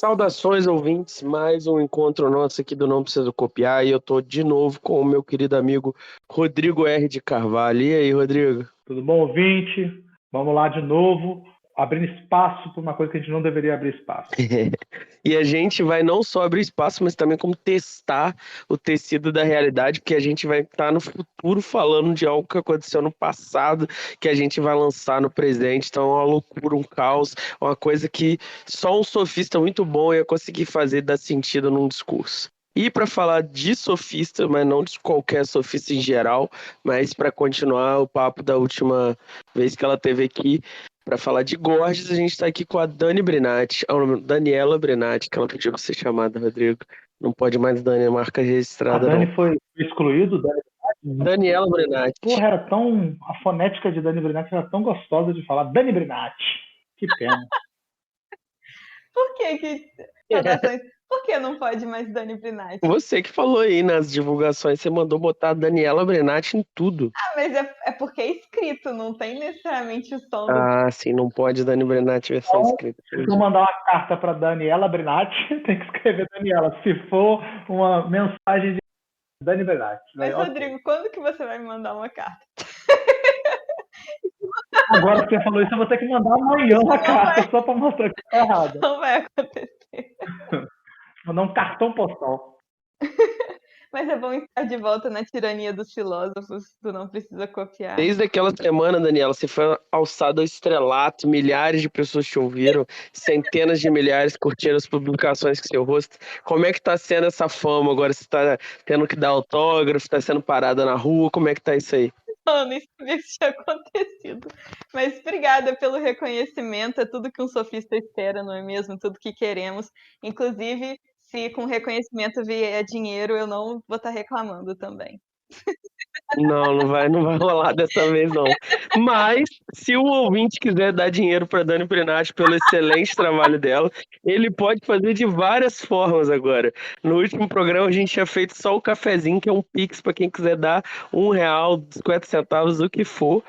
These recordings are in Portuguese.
Saudações, ouvintes, mais um encontro nosso aqui do Não Precisa Copiar, e eu tô de novo com o meu querido amigo Rodrigo R. de Carvalho. E aí, Rodrigo? Tudo bom, ouvinte? Vamos lá de novo, abrindo espaço para uma coisa que a gente não deveria abrir espaço. E a gente vai não só abrir espaço, mas também como testar o tecido da realidade, porque a gente vai estar no futuro falando de algo que aconteceu no passado, que a gente vai lançar no presente. Então é uma loucura, um caos, uma coisa que só um sofista muito bom ia conseguir fazer dar sentido num discurso. E para falar de sofista, mas não de qualquer sofista em geral, mas para continuar o papo da última vez que ela esteve aqui, para falar de Gorges, a gente está aqui com a Dani Brinatti, Daniela Brinatti, que ela pediu para ser chamada, Rodrigo. Não pode mais Dani, é marca A registrada, Dani não. foi excluído? Daniela Brinatti. Porra, a fonética de Dani Brinatti era tão gostosa de falar. Dani Brinatti. Que pena. Por que saudações? Por que não pode mais Dani Brinatti? Você que falou aí nas divulgações, você mandou botar a Daniela Brinatti em tudo. Mas é porque é escrito, não tem necessariamente o som do... Ah, sim, não pode Dani Brinatti versão Então, escrita. se eu mandar uma carta para Daniela Brinatti, tem que escrever Daniela. Se for uma mensagem de Dani Brinatti. Mas, Rodrigo, quando que você vai me mandar uma carta? Agora que você falou isso, eu vou ter que mandar amanhã uma carta só para mostrar que tá errado. Não vai acontecer. Mandar um cartão postal. Mas é bom estar de volta na tirania dos filósofos, tu não precisa copiar. Desde aquela semana, Daniela, você foi alçado ao estrelato, milhares de pessoas te ouviram, centenas de milhares curtiram as publicações com seu rosto. Como é que tá sendo essa fama agora? Você tá tendo que dar autógrafo, tá sendo parada na rua, como é que tá isso aí? Não, nem sabia que isso tinha acontecido. Mas obrigada pelo reconhecimento, é tudo que um sofista espera, não é mesmo? Tudo que queremos. Inclusive, se com reconhecimento vier dinheiro, eu não vou estar reclamando também. Não vai rolar dessa vez, não. Mas, se o ouvinte quiser dar dinheiro para Dani Brinatti pelo excelente trabalho dela, ele pode fazer de várias formas agora. No último programa, a gente tinha feito só o cafezinho, que é um Pix para quem quiser dar R$1, 50 centavos, o que for.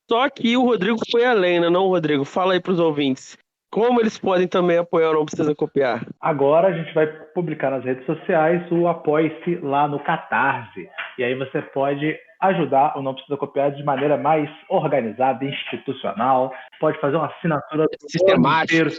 Só que o Rodrigo foi além, né, não, Rodrigo? Fala aí para os ouvintes. Como eles podem também apoiar o Não Precisa Copiar? Agora a gente vai publicar nas redes sociais o Apoie-se lá no Catarse. E aí você pode ajudar o Não Precisa Copiar de maneira mais organizada, institucional. Pode fazer uma assinatura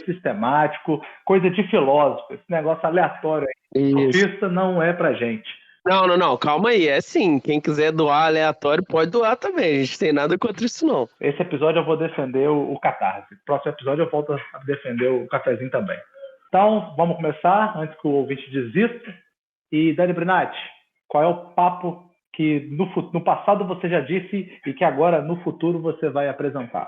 sistemático, coisa de filósofo. Esse negócio aleatório aí. Sofista não é pra gente. Não, calma aí, é sim, quem quiser doar aleatório pode doar também, a gente tem nada contra isso não. Esse episódio eu vou defender o Catarse, próximo episódio eu volto a defender o cafezinho também. Então, vamos começar, antes que o ouvinte desista. E Dani Brinatti, qual é o papo que no passado você já disse e que agora no futuro você vai apresentar?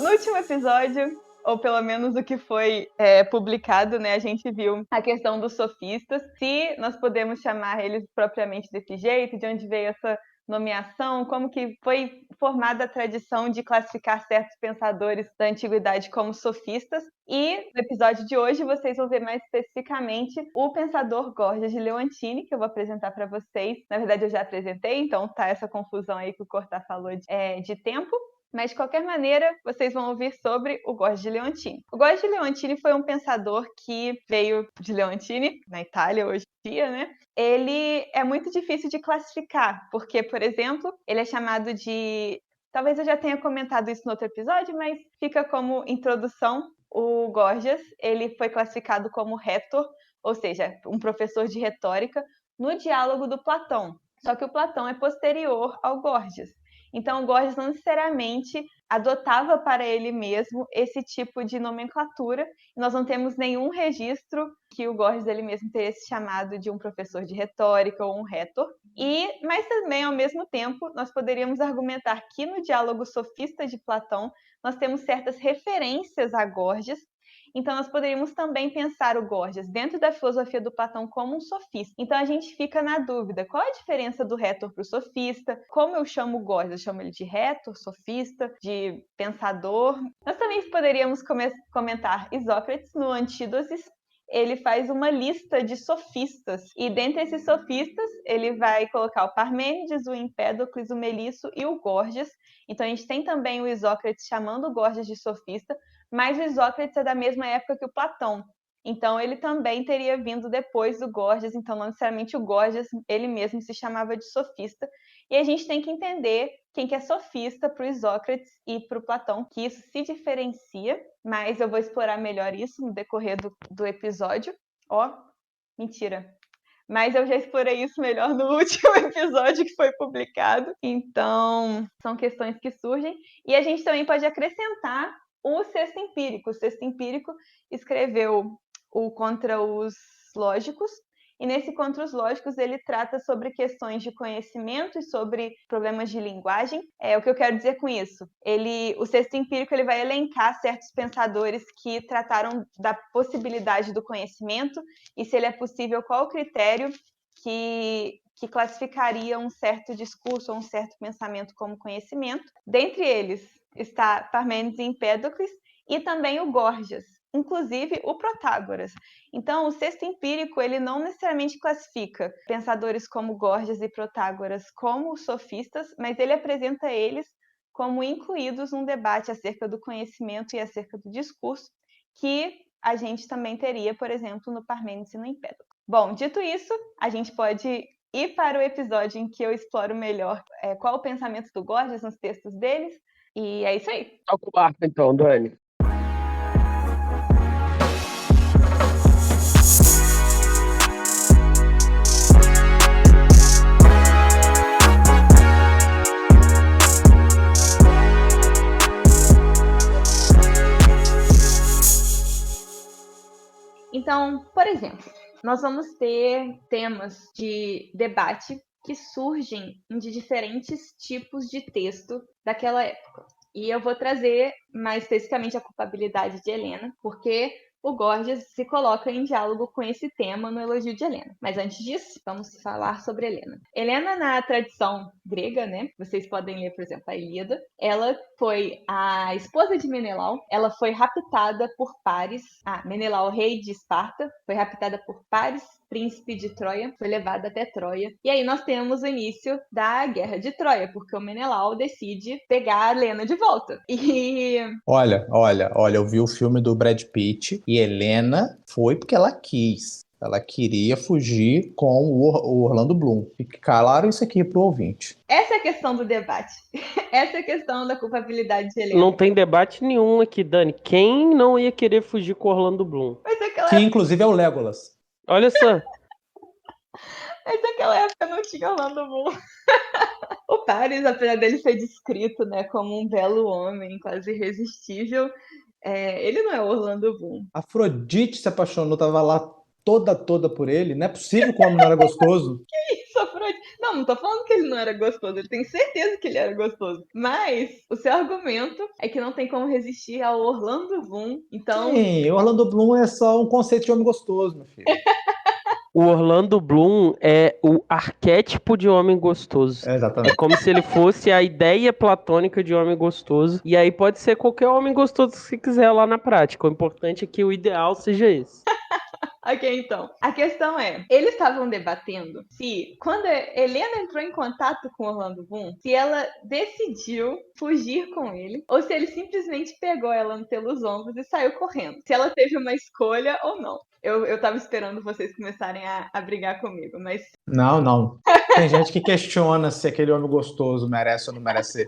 No último episódio, ou pelo menos o que foi publicado, né, a gente viu a questão dos sofistas, se nós podemos chamar eles propriamente desse jeito, de onde veio essa nomeação, como que foi formada a tradição de classificar certos pensadores da antiguidade como sofistas. E no episódio de hoje vocês vão ver mais especificamente o pensador Gorgias de Leontini, que eu vou apresentar para vocês. Na verdade eu já apresentei, então tá essa confusão aí que o Cortá falou de tempo. Mas, de qualquer maneira, vocês vão ouvir sobre o Gorgias de Leontini. O Gorgias de Leontini foi um pensador que veio de Leontini, na Itália hoje em dia, né? Ele é muito difícil de classificar, porque, por exemplo, ele é chamado de... Talvez eu já tenha comentado isso no outro episódio, mas fica como introdução. O Gorgias, ele foi classificado como retor, ou seja, um professor de retórica, no diálogo do Platão. Só que o Platão é posterior ao Gorgias. Então, o Gorgias não necessariamente adotava para ele mesmo esse tipo de nomenclatura. Nós não temos nenhum registro que o Gorgias ele mesmo teria se chamado de um professor de retórica ou um retor. Mas também, ao mesmo tempo, nós poderíamos argumentar que no diálogo sofista de Platão, nós temos certas referências a Gorgias. Então, nós poderíamos também pensar o Gorgias dentro da filosofia do Platão como um sofista. Então, a gente fica na dúvida, qual a diferença do rétor para o sofista? Como eu chamo o Gorgias? Eu chamo ele de rétor, sofista, de pensador? Nós também poderíamos comentar Isócrates no Antídosis. Ele faz uma lista de sofistas, e dentre esses sofistas, ele vai colocar o Parmênides, o Empédocles, o Melisso e o Gorgias. Então, a gente tem também o Isócrates chamando o Gorgias de sofista, mas o Isócrates é da mesma época que o Platão. Então, ele também teria vindo depois do Gorgias, então não necessariamente o Gorgias, ele mesmo se chamava de sofista. E a gente tem que entender quem que é sofista para o Isócrates e para o Platão, que isso se diferencia, mas eu vou explorar melhor isso no decorrer do episódio. Mentira. Mas eu já explorei isso melhor no último episódio que foi publicado. Então, são questões que surgem. E a gente também pode acrescentar o Sexto Empírico. O Sexto Empírico escreveu o Contra os Lógicos, e nesse Contra os Lógicos ele trata sobre questões de conhecimento e sobre problemas de linguagem. O que eu quero dizer com isso? O Sexto Empírico ele vai elencar certos pensadores que trataram da possibilidade do conhecimento, e se ele é possível, qual o critério que classificaria um certo discurso ou um certo pensamento como conhecimento. Dentre eles está Parmênides e Empédocles, e também o Gorgias, inclusive o Protágoras. Então, o Sexto Empírico ele não necessariamente classifica pensadores como Gorgias e Protágoras como sofistas, mas ele apresenta eles como incluídos num debate acerca do conhecimento e acerca do discurso, que a gente também teria, por exemplo, no Parmênides e no Empédocles. Bom, dito isso, a gente pode ir para o episódio em que eu exploro melhor qual o pensamento do Gorgias nos textos deles, e é isso aí. Toca o barco então, Dani. Então, por exemplo, nós vamos ter temas de debate que surgem de diferentes tipos de texto daquela época. E eu vou trazer mais especificamente a culpabilidade de Helena, porque o Gorgias se coloca em diálogo com esse tema no Elogio de Helena. Mas antes disso, vamos falar sobre Helena. Helena, na tradição grega, né? Vocês podem ler, por exemplo, a Ilíada. Ela foi a esposa de Menelau. Ela foi raptada por Paris. Menelau, rei de Esparta, foi raptada por Paris, príncipe de Troia, foi levada até Troia. E aí nós temos o início da Guerra de Troia, porque o Menelau decide pegar a Helena de volta. Olha, eu vi o filme do Brad Pitt e Helena foi porque ela quis. Ela queria fugir com o Orlando Bloom. Fique claro isso aqui pro ouvinte. Essa é a questão do debate. Essa é a questão da culpabilidade de Helena. Não tem debate nenhum aqui, Dani. Quem não ia querer fugir com Orlando Bloom? Que inclusive é o Legolas. Olha só. Mas naquela época não tinha Orlando Bloom. O Paris, apesar dele ser descrito, né, como um belo homem, quase irresistível, ele não é o Orlando Bloom. Afrodite se apaixonou, tava lá toda por ele. Não é possível que o homem não era gostoso. Que isso, Afrodite? Não tô falando que ele não era gostoso. Ele tem certeza que ele era gostoso. Mas o seu argumento é que não tem como resistir ao Orlando Bloom. Então... Sim, o Orlando Bloom é só um conceito de homem gostoso, meu filho. O Orlando Bloom é o arquétipo de homem gostoso. Exatamente. É como se ele fosse a ideia platônica de homem gostoso. E aí pode ser qualquer homem gostoso que você quiser lá na prática. O importante é que o ideal seja esse. Ok, então. A questão é, eles estavam debatendo se, quando Helena entrou em contato com Orlando Bloom, se ela decidiu fugir com ele, ou se ele simplesmente pegou ela pelos ombros e saiu correndo. Se ela teve uma escolha ou não. Eu tava esperando vocês começarem a brigar comigo, mas... Não. Tem gente que questiona se aquele homem gostoso merece ou não merece.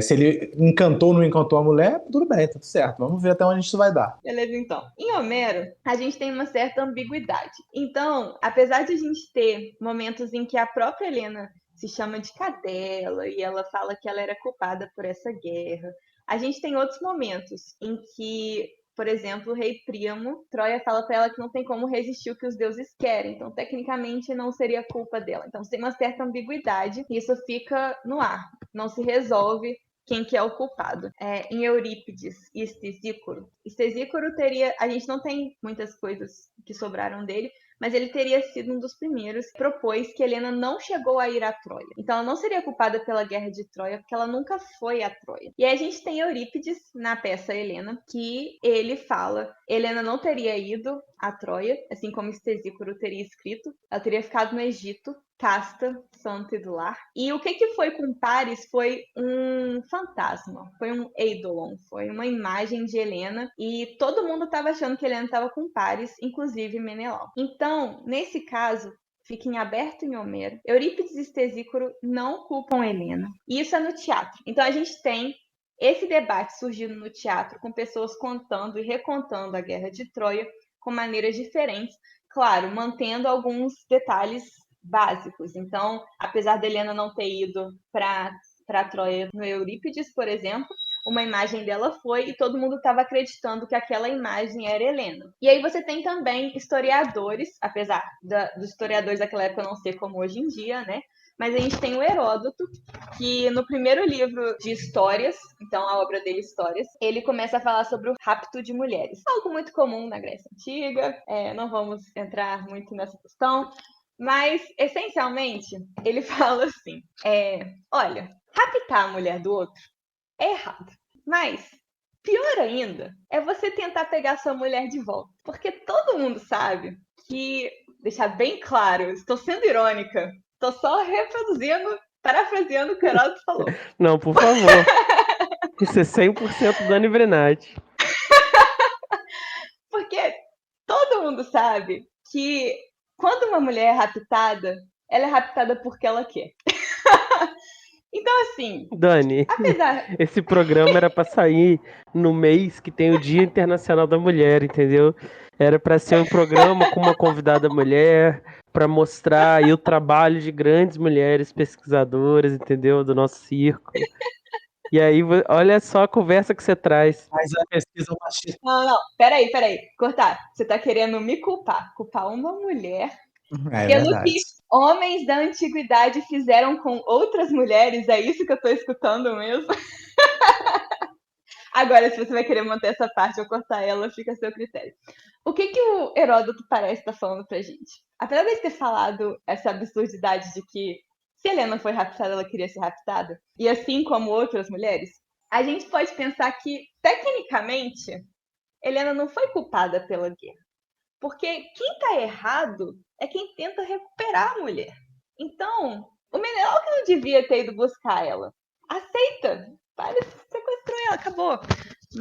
Se ele encantou ou não encantou a mulher, tudo bem, tudo certo. Vamos ver até onde isso vai dar. Beleza, então. Em Homero, a gente tem uma certa ambiguidade. Então, apesar de a gente ter momentos em que a própria Helena se chama de cadela e ela fala que ela era culpada por essa guerra, a gente tem outros momentos em que, por exemplo, o rei Príamo, Troia fala para ela que não tem como resistir o que os deuses querem, então tecnicamente não seria culpa dela. Então tem uma certa ambiguidade e isso fica no ar, não se resolve quem que é o culpado. Em Eurípides e Estesícoro teria... A gente não tem muitas coisas que sobraram dele, mas ele teria sido um dos primeiros que propôs que Helena não chegou a ir a Troia. Então ela não seria culpada pela guerra de Troia, porque ela nunca foi a Troia. E aí a gente tem Eurípides na peça Helena, que ele fala Helena não teria ido a Troia, assim como Estesícoro teria escrito. Ela teria ficado no Egito, casta, santa e do lar. E o que foi com Paris foi um fantasma, foi um eidolon, foi uma imagem de Helena, e todo mundo estava achando que Helena estava com Paris, inclusive Menelau. Então, nesse caso, fica em aberto em Homero. Eurípides e Estesícoro não culpam Helena. E isso é no teatro. Então a gente tem esse debate surgindo no teatro, com pessoas contando e recontando a Guerra de Troia com maneiras diferentes, claro, mantendo alguns detalhes básicos. Então, apesar de Helena não ter ido para Troia no Eurípides, por exemplo, uma imagem dela foi e todo mundo estava acreditando que aquela imagem era Helena. E aí você tem também historiadores, apesar dos historiadores daquela época não ser como hoje em dia, né? Mas a gente tem o Heródoto, que no primeiro livro de histórias, então a obra dele Histórias, ele começa a falar sobre o rapto de mulheres. Algo muito comum na Grécia Antiga, não vamos entrar muito nessa questão, mas essencialmente ele fala assim, olha, raptar a mulher do outro é errado, mas pior ainda é você tentar pegar sua mulher de volta, porque todo mundo sabe que, deixar bem claro, estou sendo irônica, estou só reproduzindo, parafraseando o que o Heródoto falou. Não, por favor. Isso é 100% Dani Brenati. Porque todo mundo sabe que quando uma mulher é raptada, ela é raptada porque ela quer. Então, assim, Dani, apesar... esse programa era pra sair no mês que tem o Dia Internacional da Mulher, entendeu? Era pra ser um programa com uma convidada mulher, pra mostrar aí o trabalho de grandes mulheres pesquisadoras, entendeu? Do nosso círculo. E aí, olha só a conversa que você traz. Mas a pesquisa machista. Não, peraí. Cortar. Você tá querendo me culpar. Culpar uma mulher É pelo verdade. que homens da antiguidade fizeram com outras mulheres. É isso que eu tô escutando mesmo? Agora, se você vai querer manter essa parte ou cortar ela, fica a seu critério. O que o Heródoto parece estar falando pra gente? Apesar de ter falado essa absurdidade de que se Helena foi raptada, ela queria ser raptada, e assim como outras mulheres, a gente pode pensar que, tecnicamente, Helena não foi culpada pela guerra. Porque quem tá errado é quem tenta recuperar a mulher. Então, o Menelau que não devia ter ido buscar ela. Aceita, sequestrou ela, acabou.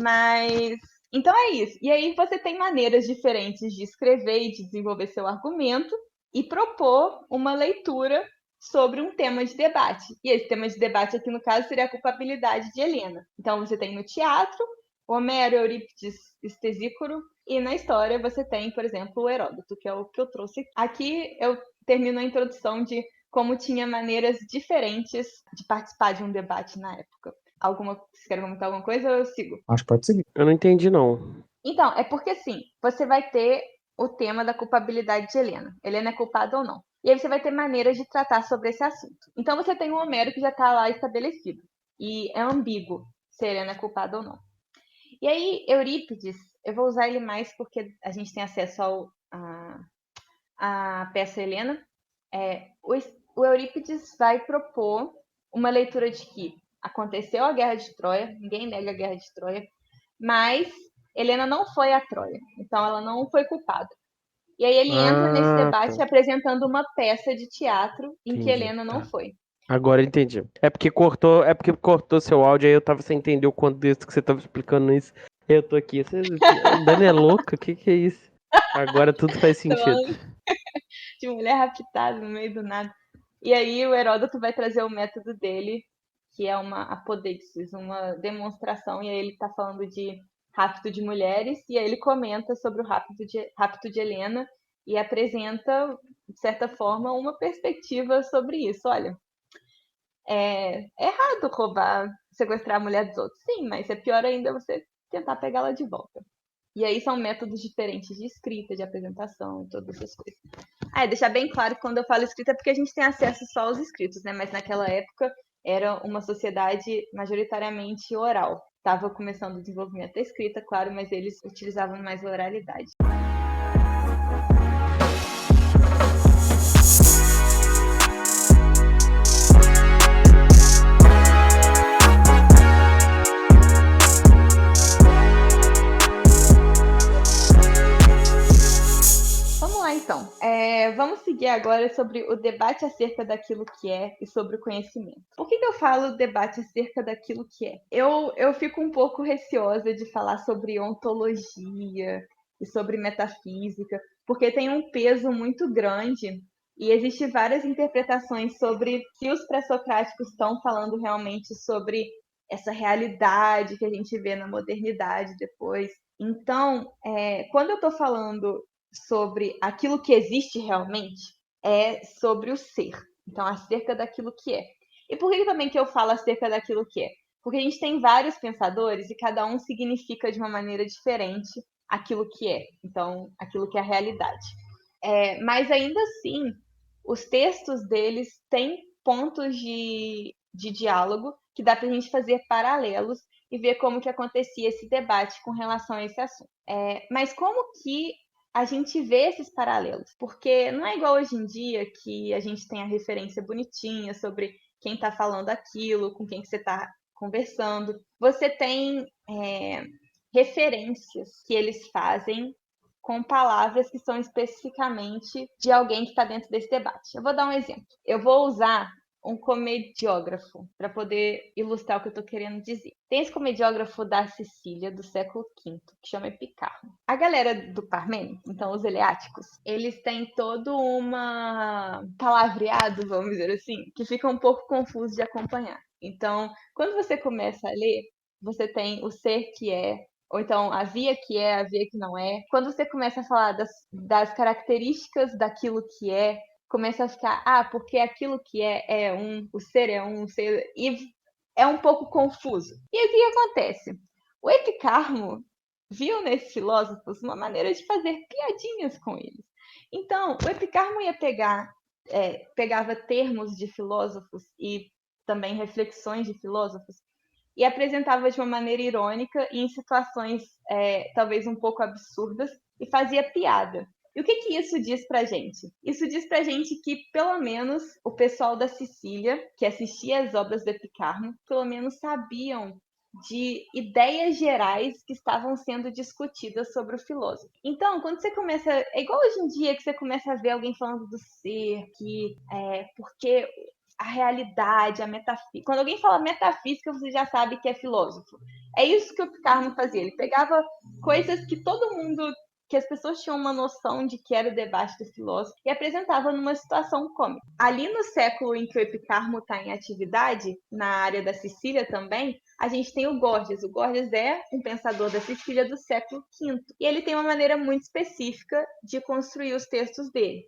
Mas, então é isso. E aí você tem maneiras diferentes de escrever e de desenvolver seu argumento e propor uma leitura sobre um tema de debate. E esse tema de debate aqui, no caso, seria a culpabilidade de Helena. Então você tem no teatro Homero, Eurípides, Estesícoro, e na história você tem, por exemplo, o Heródoto, que é o que eu trouxe. Aqui eu termino a introdução de como tinha maneiras diferentes de participar de um debate na época. Vocês querem comentar alguma coisa ou eu sigo? Acho que pode seguir. Eu não entendi, não. Então, é porque assim, você vai ter o tema da culpabilidade de Helena. Helena é culpada ou não. E aí você vai ter maneiras de tratar sobre esse assunto. Então você tem o Homero que já está lá estabelecido. E é ambíguo se Helena é culpada ou não. E aí, Eurípides, eu vou usar ele mais porque a gente tem acesso à peça Helena. O Eurípides vai propor uma leitura de que aconteceu a Guerra de Troia, ninguém nega a Guerra de Troia, mas Helena não foi a Troia, então ela não foi culpada. E aí ele entra nesse debate apresentando uma peça de teatro em que Helena não foi. Agora entendi. É porque cortou seu áudio, aí eu tava sem entender o contexto que você tava explicando isso. Eu tô aqui. Dani é louca? O que é isso? Agora tudo faz sentido. De mulher raptada no meio do nada. E aí o Heródoto vai trazer o método dele, que é uma apodeixis, uma demonstração, e aí ele tá falando de rapto de mulheres, e aí ele comenta sobre o rapto de Helena e apresenta, de certa forma, uma perspectiva sobre isso. Olha, é errado roubar, sequestrar a mulher dos outros, sim, mas é pior ainda você tentar pegá-la de volta. E aí são métodos diferentes de escrita, de apresentação, todas essas coisas. Deixar bem claro que quando eu falo escrita é porque a gente tem acesso só aos escritos, né? Mas naquela época era uma sociedade majoritariamente oral. Estava começando o desenvolvimento da escrita, claro, mas eles utilizavam mais a oralidade. Então, vamos seguir agora sobre o debate acerca daquilo que é e sobre o conhecimento. Por que eu falo debate acerca daquilo que é? Eu fico um pouco receosa de falar sobre ontologia e sobre metafísica, porque tem um peso muito grande e existem várias interpretações sobre se os pré-socráticos estão falando realmente sobre essa realidade que a gente vê na modernidade depois. Então, quando eu estou falando sobre aquilo que existe realmente, é sobre o ser. Então, acerca daquilo que é. E por que também que eu falo acerca daquilo que é? Porque a gente tem vários pensadores e cada um significa de uma maneira diferente aquilo que é. Então, aquilo que é a realidade. Mas ainda assim, os textos deles têm pontos de diálogo que dá para a gente fazer paralelos e ver como que acontecia esse debate com relação a esse assunto. Mas como que a gente vê esses paralelos? Porque não é igual hoje em dia que a gente tem a referência bonitinha sobre quem está falando aquilo, com quem que você está conversando. Você tem referências que eles fazem com palavras que são especificamente de alguém que está dentro desse debate. Eu vou dar um exemplo. Eu vou usar um comediógrafo para poder ilustrar o que eu estou querendo dizer. Tem esse comediógrafo da Sicília, do século V, que chama Epicarmo. A galera do Parmênides, então os eleáticos, eles têm todo uma palavreado, vamos dizer assim, que fica um pouco confuso de acompanhar. Então, quando você começa a ler, você tem o ser que é, ou então havia que é, havia que não é. Quando você começa a falar das características daquilo que é, começa a ficar, porque aquilo que é o ser é um, ser, e é um pouco confuso. E aí o que acontece? O Epicarmo viu nesses filósofos uma maneira de fazer piadinhas com eles. Então, o Epicarmo pegava termos de filósofos e também reflexões de filósofos e apresentava de uma maneira irônica e em situações talvez um pouco absurdas e fazia piada. E o que isso diz pra gente? Isso diz pra gente que, pelo menos, o pessoal da Sicília, que assistia às obras do Epicarmo, pelo menos sabiam de ideias gerais que estavam sendo discutidas sobre o filósofo. Então, quando você começa... É igual hoje em dia que você começa a ver alguém falando do ser, porque a realidade, a metafísica. Quando alguém fala metafísica, você já sabe que é filósofo. É isso que o Epicarmo fazia. Ele pegava coisas que todo mundo, que as pessoas tinham uma noção de que era o debate do filósofo e apresentava numa situação cômica. Ali no século em que o Epicarmo está em atividade, na área da Sicília também, a gente tem o Gorgias. O Gorgias é um pensador da Sicília do século V. E ele tem uma maneira muito específica de construir os textos dele.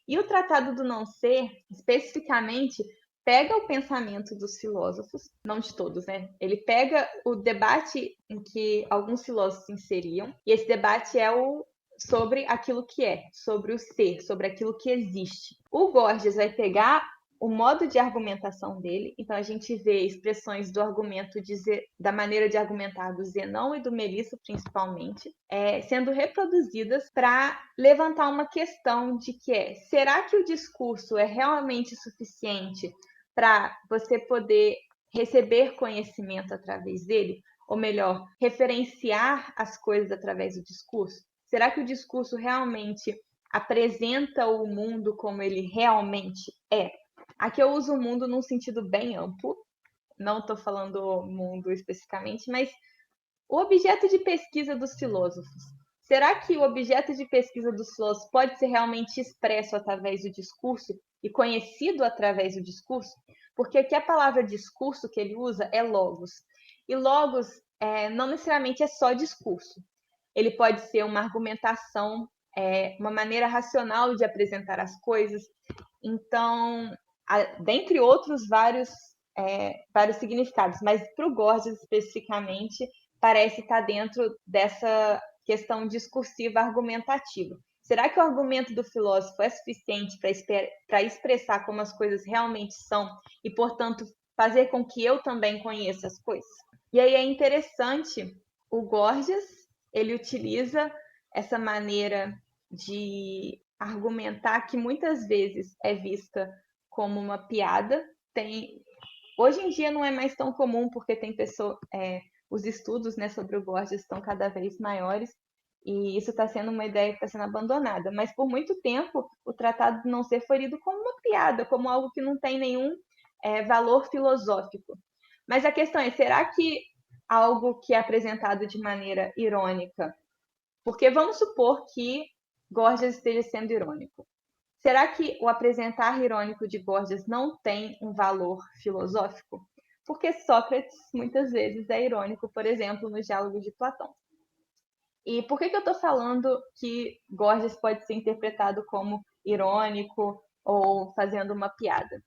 E o Tratado do Não Ser, especificamente, pega o pensamento dos filósofos, não de todos, né? Ele pega o debate em que alguns filósofos se inseriam, e esse debate é sobre aquilo que é, sobre o ser, sobre aquilo que existe. O Gorgias vai pegar o modo de argumentação dele, então a gente vê expressões do argumento da maneira de argumentar do Zenão e do Melisso, principalmente, sendo reproduzidas para levantar uma questão de que será que o discurso é realmente suficiente para você poder receber conhecimento através dele? Ou melhor, referenciar as coisas através do discurso? Será que o discurso realmente apresenta o mundo como ele realmente é? Aqui eu uso o mundo num sentido bem amplo, não estou falando mundo especificamente, mas o objeto de pesquisa dos filósofos. Será que o objeto de pesquisa dos filósofos pode ser realmente expresso através do discurso e conhecido através do discurso? Porque aqui a palavra discurso que ele usa é logos. E logos não necessariamente é só discurso. Ele pode ser uma argumentação, uma maneira racional de apresentar as coisas. Então, dentre outros vários significados, mas para o Gorgias especificamente, parece estar dentro dessa questão discursiva argumentativa. Será que o argumento do filósofo é suficiente para expressar como as coisas realmente são e, portanto, fazer com que eu também conheça as coisas. E aí é interessante, o Gorgias, ele utiliza essa maneira de argumentar que muitas vezes é vista como uma piada. Hoje em dia não é mais tão comum, porque tem os estudos, né, sobre o Gorgias estão cada vez maiores, e isso está sendo uma ideia que está sendo abandonada. Mas por muito tempo, o Tratado do Não Ser foi lido como uma piada, como algo que não tem nenhum valor filosófico. Mas a questão é, será que algo que é apresentado de maneira irônica, porque vamos supor que Gorgias esteja sendo irônico, será que o apresentar irônico de Gorgias não tem um valor filosófico? Porque Sócrates muitas vezes é irônico, por exemplo, nos diálogos de Platão. E por que eu estou falando que Gorgias pode ser interpretado como irônico ou fazendo uma piada?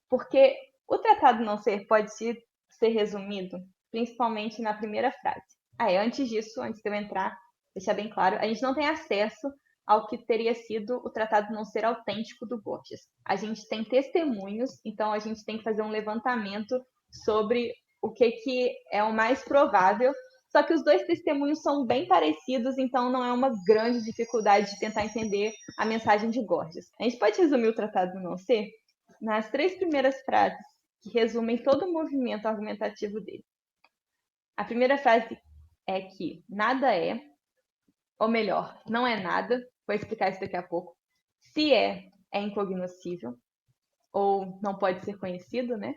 Porque o Tratado Não Ser pode ser resumido principalmente na primeira frase. Antes disso, antes de eu entrar, deixar bem claro, a gente não tem acesso ao que teria sido o Tratado Não Ser autêntico do Gorgias. A gente tem testemunhos, então a gente tem que fazer um levantamento sobre o que é o mais provável. Só que os dois testemunhos são bem parecidos, então não é uma grande dificuldade de tentar entender a mensagem de Gorgias. A gente pode resumir o Tratado do Não Ser nas 3 primeiras frases, que resumem todo o movimento argumentativo dele. A primeira frase é que nada é, ou melhor, não é nada, vou explicar isso daqui a pouco. Se é incognoscível, ou não pode ser conhecido, né?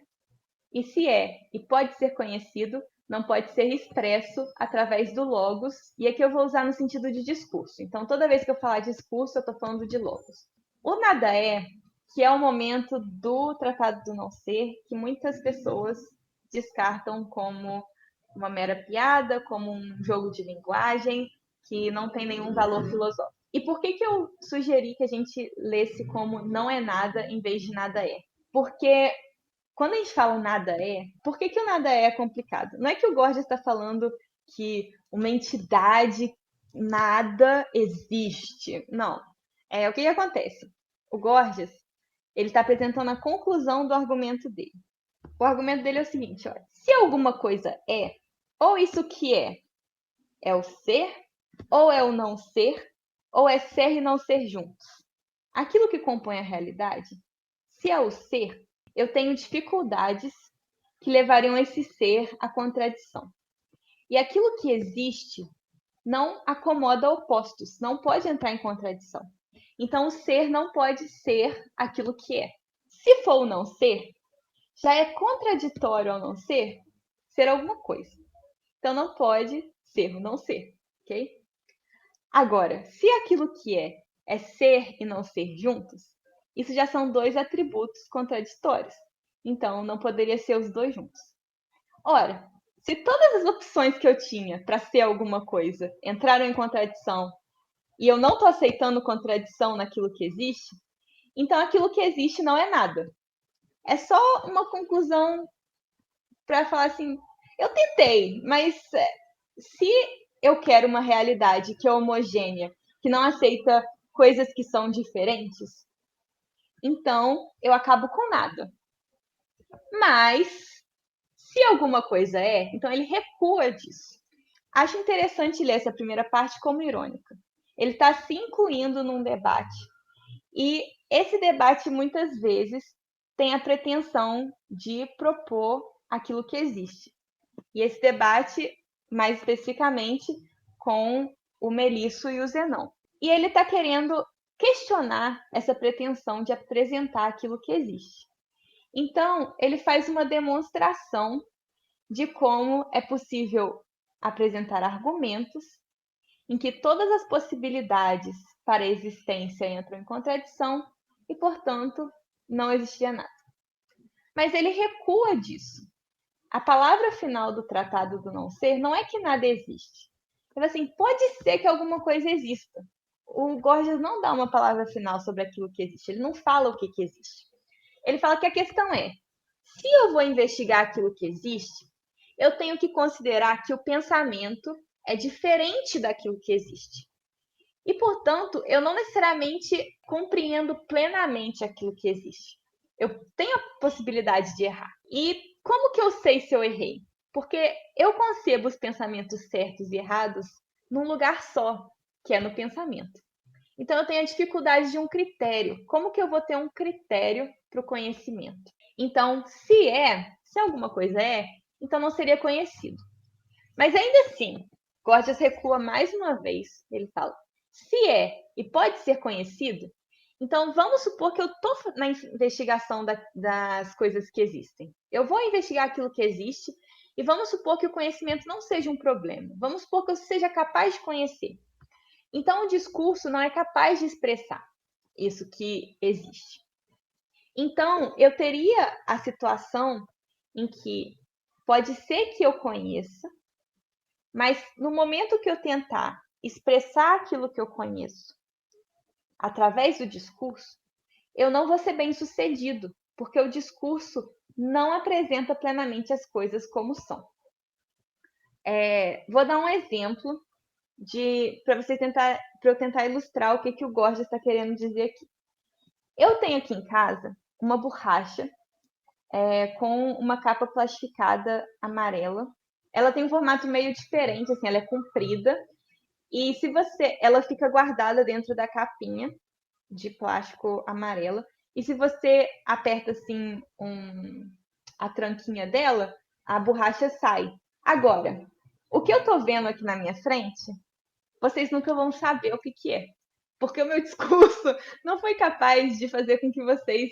E se e pode ser conhecido, não pode ser expresso através do logos, e aqui eu vou usar no sentido de discurso. Então, toda vez que eu falar discurso, eu estou falando de logos. O nada é, que é o momento do Tratado do Não Ser, que muitas pessoas descartam como uma mera piada, como um jogo de linguagem, que não tem nenhum valor filosófico. E por que eu sugeri que a gente lesse como não é nada em vez de nada é? Porque quando a gente fala nada é, por que o nada é complicado? Não é que o Gorgias está falando que uma entidade nada existe. Não. O que acontece? O Gorgias, ele está apresentando a conclusão do argumento dele. O argumento dele é o seguinte, olha, se alguma coisa é, ou isso que é o ser, ou é o não ser, ou é ser e não ser juntos. Aquilo que compõe a realidade, se é o ser, eu tenho dificuldades que levariam esse ser à contradição. E aquilo que existe não acomoda opostos, não pode entrar em contradição. Então, o ser não pode ser aquilo que é. Se for o não ser, já é contraditório ao não ser alguma coisa. Então, não pode ser o não ser, ok? Agora, se aquilo que é ser e não ser juntos, isso já são 2 atributos contraditórios. Então, não poderia ser os 2 juntos. Ora, se todas as opções que eu tinha para ser alguma coisa entraram em contradição e eu não estou aceitando contradição naquilo que existe, então aquilo que existe não é nada. É só uma conclusão para falar assim, eu tentei, mas se eu quero uma realidade que é homogênea, que não aceita coisas que são diferentes, então eu acabo com nada. Mas, se alguma coisa então ele recua disso. Acho interessante ler essa primeira parte como irônica. Ele está se incluindo num debate. E esse debate, muitas vezes, tem a pretensão de propor aquilo que existe. E esse debate, mais especificamente, com o Melisso e o Zenão. E ele está querendo questionar essa pretensão de apresentar aquilo que existe. Então, ele faz uma demonstração de como é possível apresentar argumentos em que todas as possibilidades para a existência entram em contradição e, portanto, não existia nada. Mas ele recua disso. A palavra final do Tratado do Não Ser não é que nada existe. Ele assim, pode ser que alguma coisa exista. O Gorgias não dá uma palavra final sobre aquilo que existe. Ele não fala o que existe. Ele fala que a questão é, se eu vou investigar aquilo que existe, eu tenho que considerar que o pensamento é diferente daquilo que existe. E, portanto, eu não necessariamente compreendo plenamente aquilo que existe. Eu tenho a possibilidade de errar. E como que eu sei se eu errei? Porque eu concebo os pensamentos certos e errados num lugar só, que é no pensamento. Então, eu tenho a dificuldade de um critério. Como que eu vou ter um critério para o conhecimento? Então, se alguma coisa é, então não seria conhecido. Mas ainda assim, Gorgias recua mais uma vez. Ele fala: se é e pode ser conhecido, então vamos supor que eu estou na investigação das coisas que existem. Eu vou investigar aquilo que existe e vamos supor que o conhecimento não seja um problema. Vamos supor que eu seja capaz de conhecer. Então, o discurso não é capaz de expressar isso que existe. Então, eu teria a situação em que pode ser que eu conheça, mas no momento que eu tentar expressar aquilo que eu conheço através do discurso, eu não vou ser bem sucedido, porque o discurso não apresenta plenamente as coisas como são. Vou dar um exemplo para eu tentar ilustrar o que o Gorgias está querendo dizer aqui. Eu tenho aqui em casa uma borracha com uma capa plastificada amarela. Ela tem um formato meio diferente, assim, ela é comprida. E ela fica guardada dentro da capinha de plástico amarela. E se você aperta assim a tranquinha dela, a borracha sai. Agora, o que eu tô vendo aqui na minha frente, vocês nunca vão saber o que é. Porque o meu discurso não foi capaz de fazer com que vocês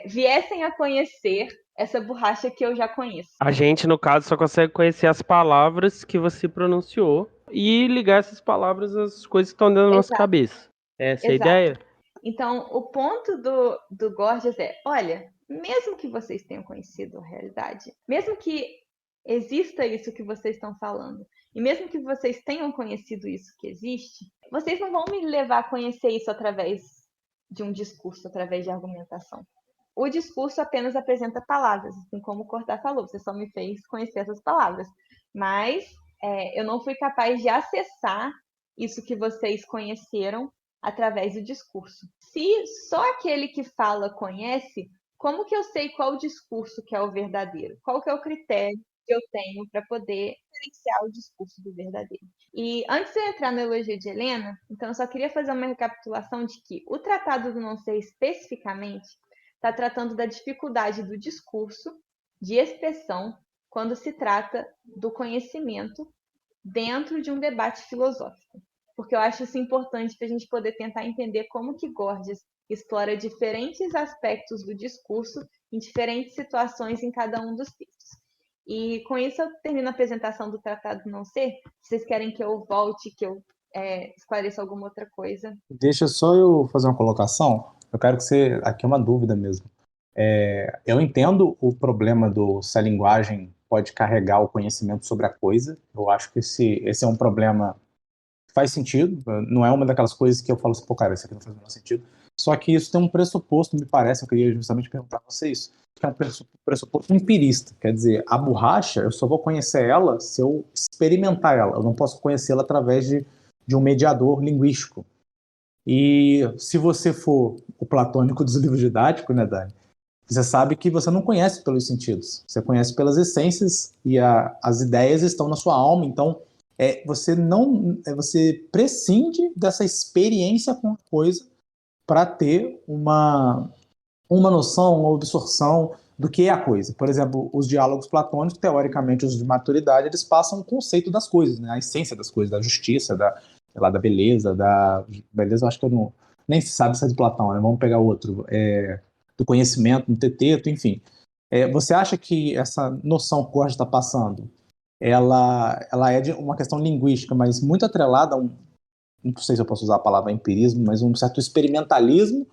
viessem a conhecer essa borracha que eu já conheço. A gente, no caso, só consegue conhecer as palavras que você pronunciou e ligar essas palavras às coisas que estão dentro da nossa cabeça. Essa é a ideia? Então, o ponto do Gorgias é, olha, mesmo que vocês tenham conhecido a realidade, mesmo que exista isso que vocês estão falando, e mesmo que vocês tenham conhecido isso que existe, vocês não vão me levar a conhecer isso através de um discurso, através de argumentação. O discurso apenas apresenta palavras, assim como o Cortá falou, você só me fez conhecer essas palavras. Mas eu não fui capaz de acessar isso que vocês conheceram através do discurso. Se só aquele que fala conhece, como que eu sei qual discurso que é o verdadeiro? Qual que é o critério que eu tenho para poder diferenciar o discurso do verdadeiro? E antes de eu entrar no elogio de Helena, então eu só queria fazer uma recapitulação de que o Tratado do Não Ser especificamente está tratando da dificuldade do discurso, de expressão, quando se trata do conhecimento dentro de um debate filosófico. Porque eu acho isso importante para a gente poder tentar entender como que Gorgias explora diferentes aspectos do discurso em diferentes situações em cada um dos textos. E com isso eu termino a apresentação do Tratado do Não Ser. Se vocês querem que eu volte, que eu esclareça alguma outra coisa. Deixa só eu fazer uma colocação. Eu quero que você. Aqui é uma dúvida mesmo. Eu entendo o problema se a linguagem pode carregar o conhecimento sobre a coisa. Eu acho que esse é um problema que faz sentido. Não é uma daquelas coisas que eu falo assim, pô, cara, isso aqui não faz o menor sentido. Só que isso tem um pressuposto, me parece, eu queria justamente perguntar a você isso, que é um pressuposto empirista. Quer dizer, a borracha, eu só vou conhecer ela se eu experimentar ela. Eu não posso conhecê-la através de um mediador linguístico. E se você for o platônico dos livros didáticos, né, Dani? Você sabe que você não conhece pelos sentidos. Você conhece pelas essências e as ideias estão na sua alma. Então, você prescinde dessa experiência com a coisa para ter uma noção, uma absorção do que é a coisa. Por exemplo, os diálogos platônicos, teoricamente, os de maturidade, eles passam o conceito das coisas, né? A essência das coisas, da justiça, da beleza, beleza, eu acho que eu não, nem se sabe se é de Platão, né? Vamos pegar outro, do conhecimento, do teteto, enfim. Você acha que essa noção que o Jorge está passando, ela é de uma questão linguística, mas muito atrelada a não sei se eu posso usar a palavra empirismo, mas um certo experimentalismo,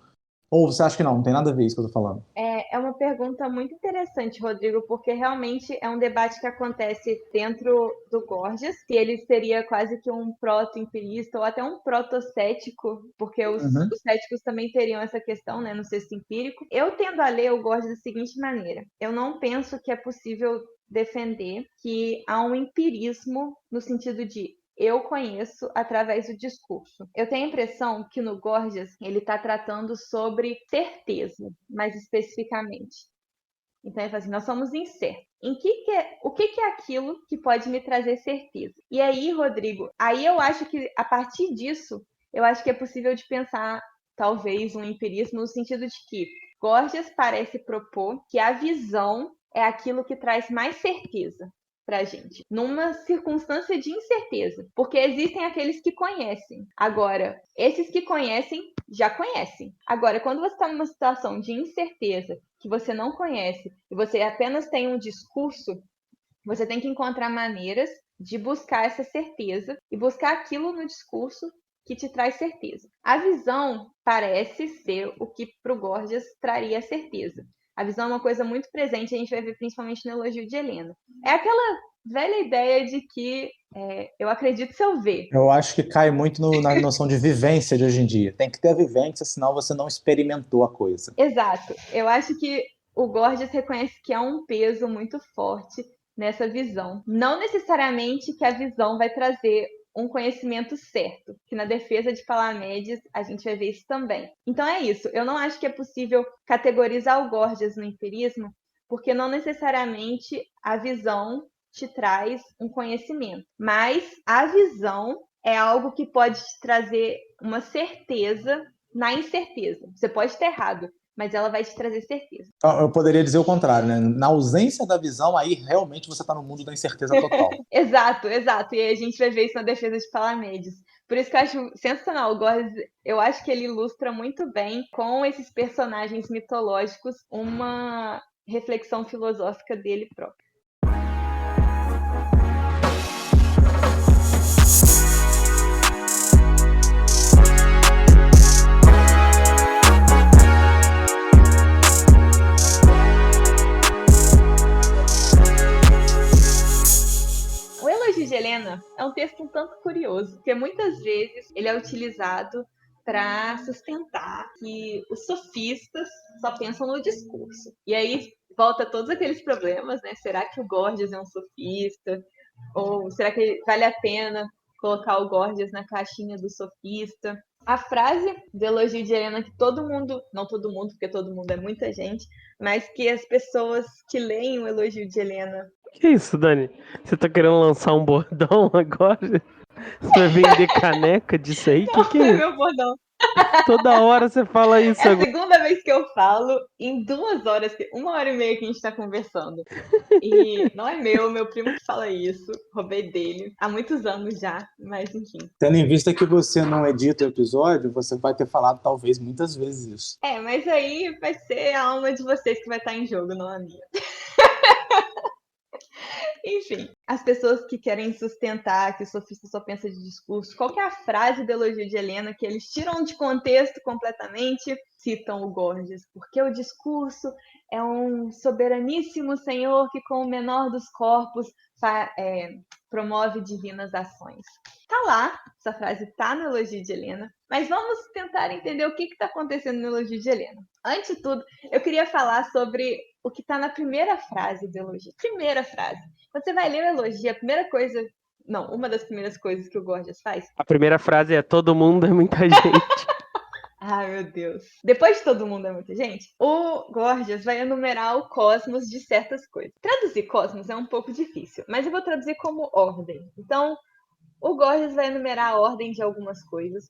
ou você acha que não tem nada a ver isso que eu estou falando? É uma pergunta muito interessante, Rodrigo, porque realmente é um debate que acontece dentro do Gorgias, se ele seria quase que um proto-empirista ou até um proto-cético, porque os céticos também teriam essa questão, né, no senso empírico. Eu tendo a ler o Gorgias da seguinte maneira: eu não penso que é possível defender que há um empirismo no sentido de eu conheço através do discurso. Eu tenho a impressão que no Gorgias ele está tratando sobre certeza, mais especificamente. Então ele fala assim, nós somos incertos. O que é aquilo que pode me trazer certeza? E aí, Rodrigo, aí eu acho que a partir disso, eu acho que é possível de pensar talvez um empirismo no sentido de que Gorgias parece propor que a visão é aquilo que traz mais certeza para a gente, numa circunstância de incerteza, porque existem aqueles que conhecem. Agora, esses que conhecem, já conhecem. Agora, quando você está numa situação de incerteza, que você não conhece, e você apenas tem um discurso, você tem que encontrar maneiras de buscar essa certeza e buscar aquilo no discurso que te traz certeza. A visão parece ser o que para o Gorgias traria certeza. A visão é uma coisa muito presente, a gente vai ver principalmente no elogio de Helena. É aquela velha ideia de que eu acredito se eu ver. Eu acho que cai muito na noção de vivência de hoje em dia. Tem que ter a vivência, senão você não experimentou a coisa. Exato. Eu acho que o Gorgias reconhece que há um peso muito forte nessa visão. Não necessariamente que a visão vai trazer um conhecimento certo, que na defesa de Palamedes a gente vai ver isso também. Então é isso, eu não acho que é possível categorizar o Gorgias no empirismo, porque não necessariamente a visão te traz um conhecimento, mas a visão é algo que pode te trazer uma certeza na incerteza. Você pode estar errado, mas ela vai te trazer certeza. Eu poderia dizer o contrário, né? Na ausência da visão, aí realmente você está no mundo da incerteza total. Exato. E aí a gente vai ver isso na defesa de Palamedes. Por isso que eu acho sensacional. O Gorgias, eu acho que ele ilustra muito bem, com esses personagens mitológicos, uma reflexão filosófica dele próprio. O elogio de Helena é um texto um tanto curioso, porque muitas vezes ele é utilizado para sustentar que os sofistas só pensam no discurso. E aí volta todos aqueles problemas, né? Será que o Gorgias é um sofista? Ou será que vale a pena colocar o Gorgias na caixinha do sofista? A frase do elogio de Helena que todo mundo, não todo mundo, porque todo mundo é muita gente, mas que as pessoas que leem o elogio de Helena... Que isso, Dani? Você tá querendo lançar um bordão agora? Você vai vender caneca disso aí? Que Não, é é isso? meu bordão. Toda hora você fala isso É a agora. segunda vez que eu falo em 2 horas, 1h30 que a gente tá conversando. E não é meu primo que fala isso, roubei dele há muitos anos já, mas enfim. Tendo em vista que você não edita o episódio, você vai ter falado talvez muitas vezes isso. Mas aí vai ser a alma de vocês que vai estar em jogo, não a minha. Enfim, as pessoas que querem sustentar que o sofista só pensa de discurso, qual que é a frase do elogio de Helena que eles tiram de contexto completamente? Citam o Gorgias, porque o discurso é um soberaníssimo senhor que com o menor dos corpos promove divinas ações. Tá lá, essa frase tá no elogio de Helena, mas vamos tentar entender o que está acontecendo no elogio de Helena. Antes de tudo, eu queria falar sobre o que está na primeira frase do elogio. Primeira frase. Quando você vai ler o elogio, a primeira coisa... Não, uma das primeiras coisas que o Gorgias faz... A primeira frase é: todo mundo é muita gente. Ai, meu Deus. Depois de todo mundo é muita gente, o Gorgias vai enumerar o cosmos de certas coisas. Traduzir cosmos é um pouco difícil, mas eu vou traduzir como ordem. Então, o Gorgias vai enumerar a ordem de algumas coisas.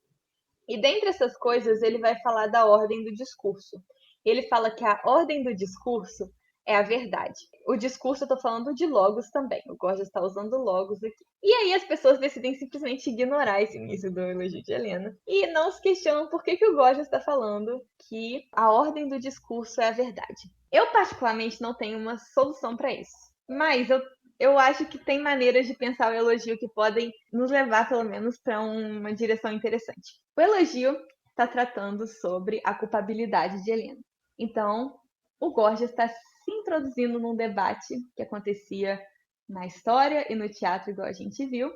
E dentre essas coisas, ele vai falar da ordem do discurso. Ele fala que a ordem do discurso é a verdade. O discurso, eu tô falando de logos também. O Gorgias está usando logos aqui. E aí as pessoas decidem simplesmente ignorar esse início do elogio de Helena e não se questionam por que o Gorgias está falando que a ordem do discurso é a verdade. Eu, particularmente, não tenho uma solução para isso. Mas eu acho que tem maneiras de pensar o elogio que podem nos levar, pelo menos, para uma direção interessante. O elogio está tratando sobre a culpabilidade de Helena. Então, o Gorgias está se introduzindo num debate que acontecia na história e no teatro, igual a gente viu,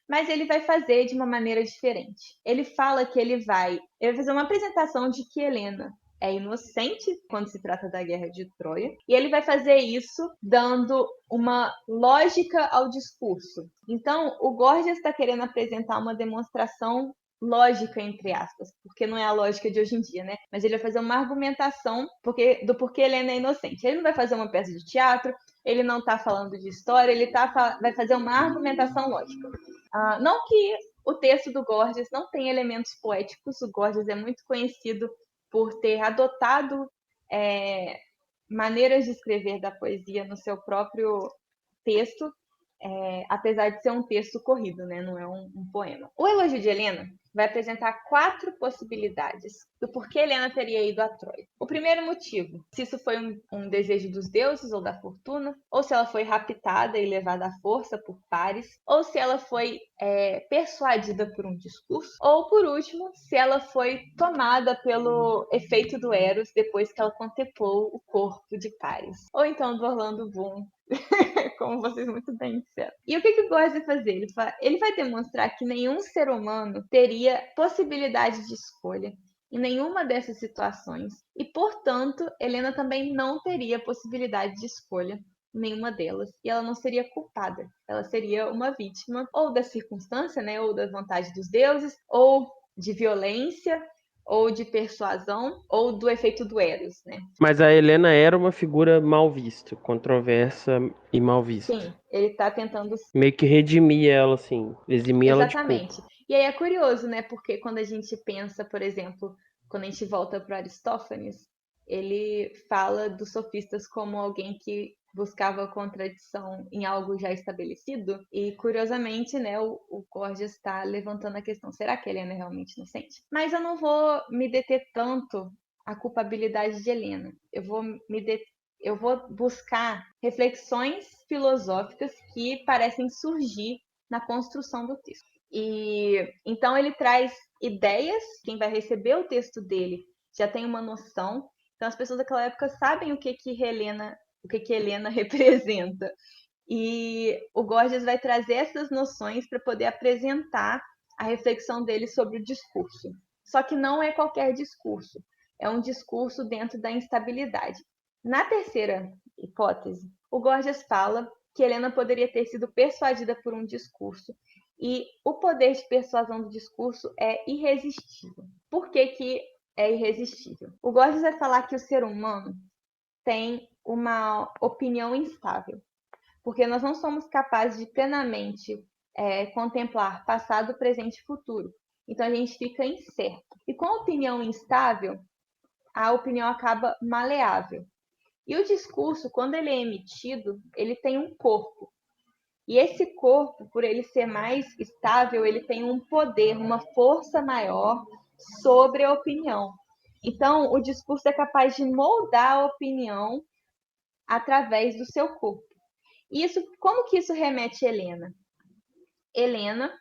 mas ele vai fazer de uma maneira diferente. Ele fala que ele vai fazer uma apresentação de que Helena é inocente quando se trata da Guerra de Troia, e ele vai fazer isso dando uma lógica ao discurso. Então, o Gorgias está querendo apresentar uma demonstração lógica, entre aspas, porque não é a lógica de hoje em dia, né? Mas ele vai fazer uma argumentação do porquê Helena é inocente. Ele não vai fazer uma peça de teatro, ele não está falando de história, ele vai fazer uma argumentação lógica. Não que o texto do Gorgias não tem elementos poéticos, o Gorgias é muito conhecido por ter adotado maneiras de escrever da poesia no seu próprio texto, apesar de ser um texto corrido, né? Não é um poema. O Elogio de Helena vai apresentar 4 possibilidades do porquê Helena teria ido a Troia. O primeiro motivo, se isso foi um desejo dos deuses ou da fortuna, ou se ela foi raptada e levada à força por Paris, ou se ela foi persuadida por um discurso, ou, por último, se ela foi tomada pelo efeito do Eros depois que ela contemplou o corpo de Paris. Ou então do Orlando Bloom, como vocês muito bem disseram. E o que o Gorgias vai fazer? Ele vai demonstrar que nenhum ser humano teria possibilidade de escolha em nenhuma dessas situações. E, portanto, Helena também não teria possibilidade de escolha em nenhuma delas. E ela não seria culpada. Ela seria uma vítima ou da circunstância, né? Ou da vontade dos deuses, ou de violência, ou de persuasão, ou do efeito do Eros, né? Mas a Helena era uma figura mal vista, controversa e mal vista. Sim, ele está tentando Meio que redimir ela, assim, eximir ela de exatamente. culpa. E aí é curioso, né? Porque quando a gente pensa, por exemplo, quando a gente volta para Aristófanes, ele fala dos sofistas como alguém que buscava contradição em algo já estabelecido. E, curiosamente, né, o Gorgias está levantando a questão: será que Helena é realmente inocente? Mas eu não vou me deter tanto à culpabilidade de Helena. Eu vou buscar reflexões filosóficas que parecem surgir na construção do texto. E então ele traz ideias, quem vai receber o texto dele já tem uma noção. Então as pessoas daquela época sabem o que Helena representa. E o Gorgias vai trazer essas noções para poder apresentar a reflexão dele sobre o discurso. Só que não é qualquer discurso, é um discurso dentro da instabilidade. Na terceira hipótese, o Gorgias fala que Helena poderia ter sido persuadida por um discurso e o poder de persuasão do discurso é irresistível. Por que é irresistível? O Gorgias vai falar que o ser humano tem uma opinião instável, porque nós não somos capazes de plenamente contemplar passado, presente e futuro. Então a gente fica incerto. E com a opinião instável, a opinião acaba maleável. E o discurso, quando ele é emitido, ele tem um corpo. E esse corpo, por ele ser mais estável, ele tem um poder, uma força maior sobre a opinião. Então, o discurso é capaz de moldar a opinião através do seu corpo. E como que isso remete a Helena? Helena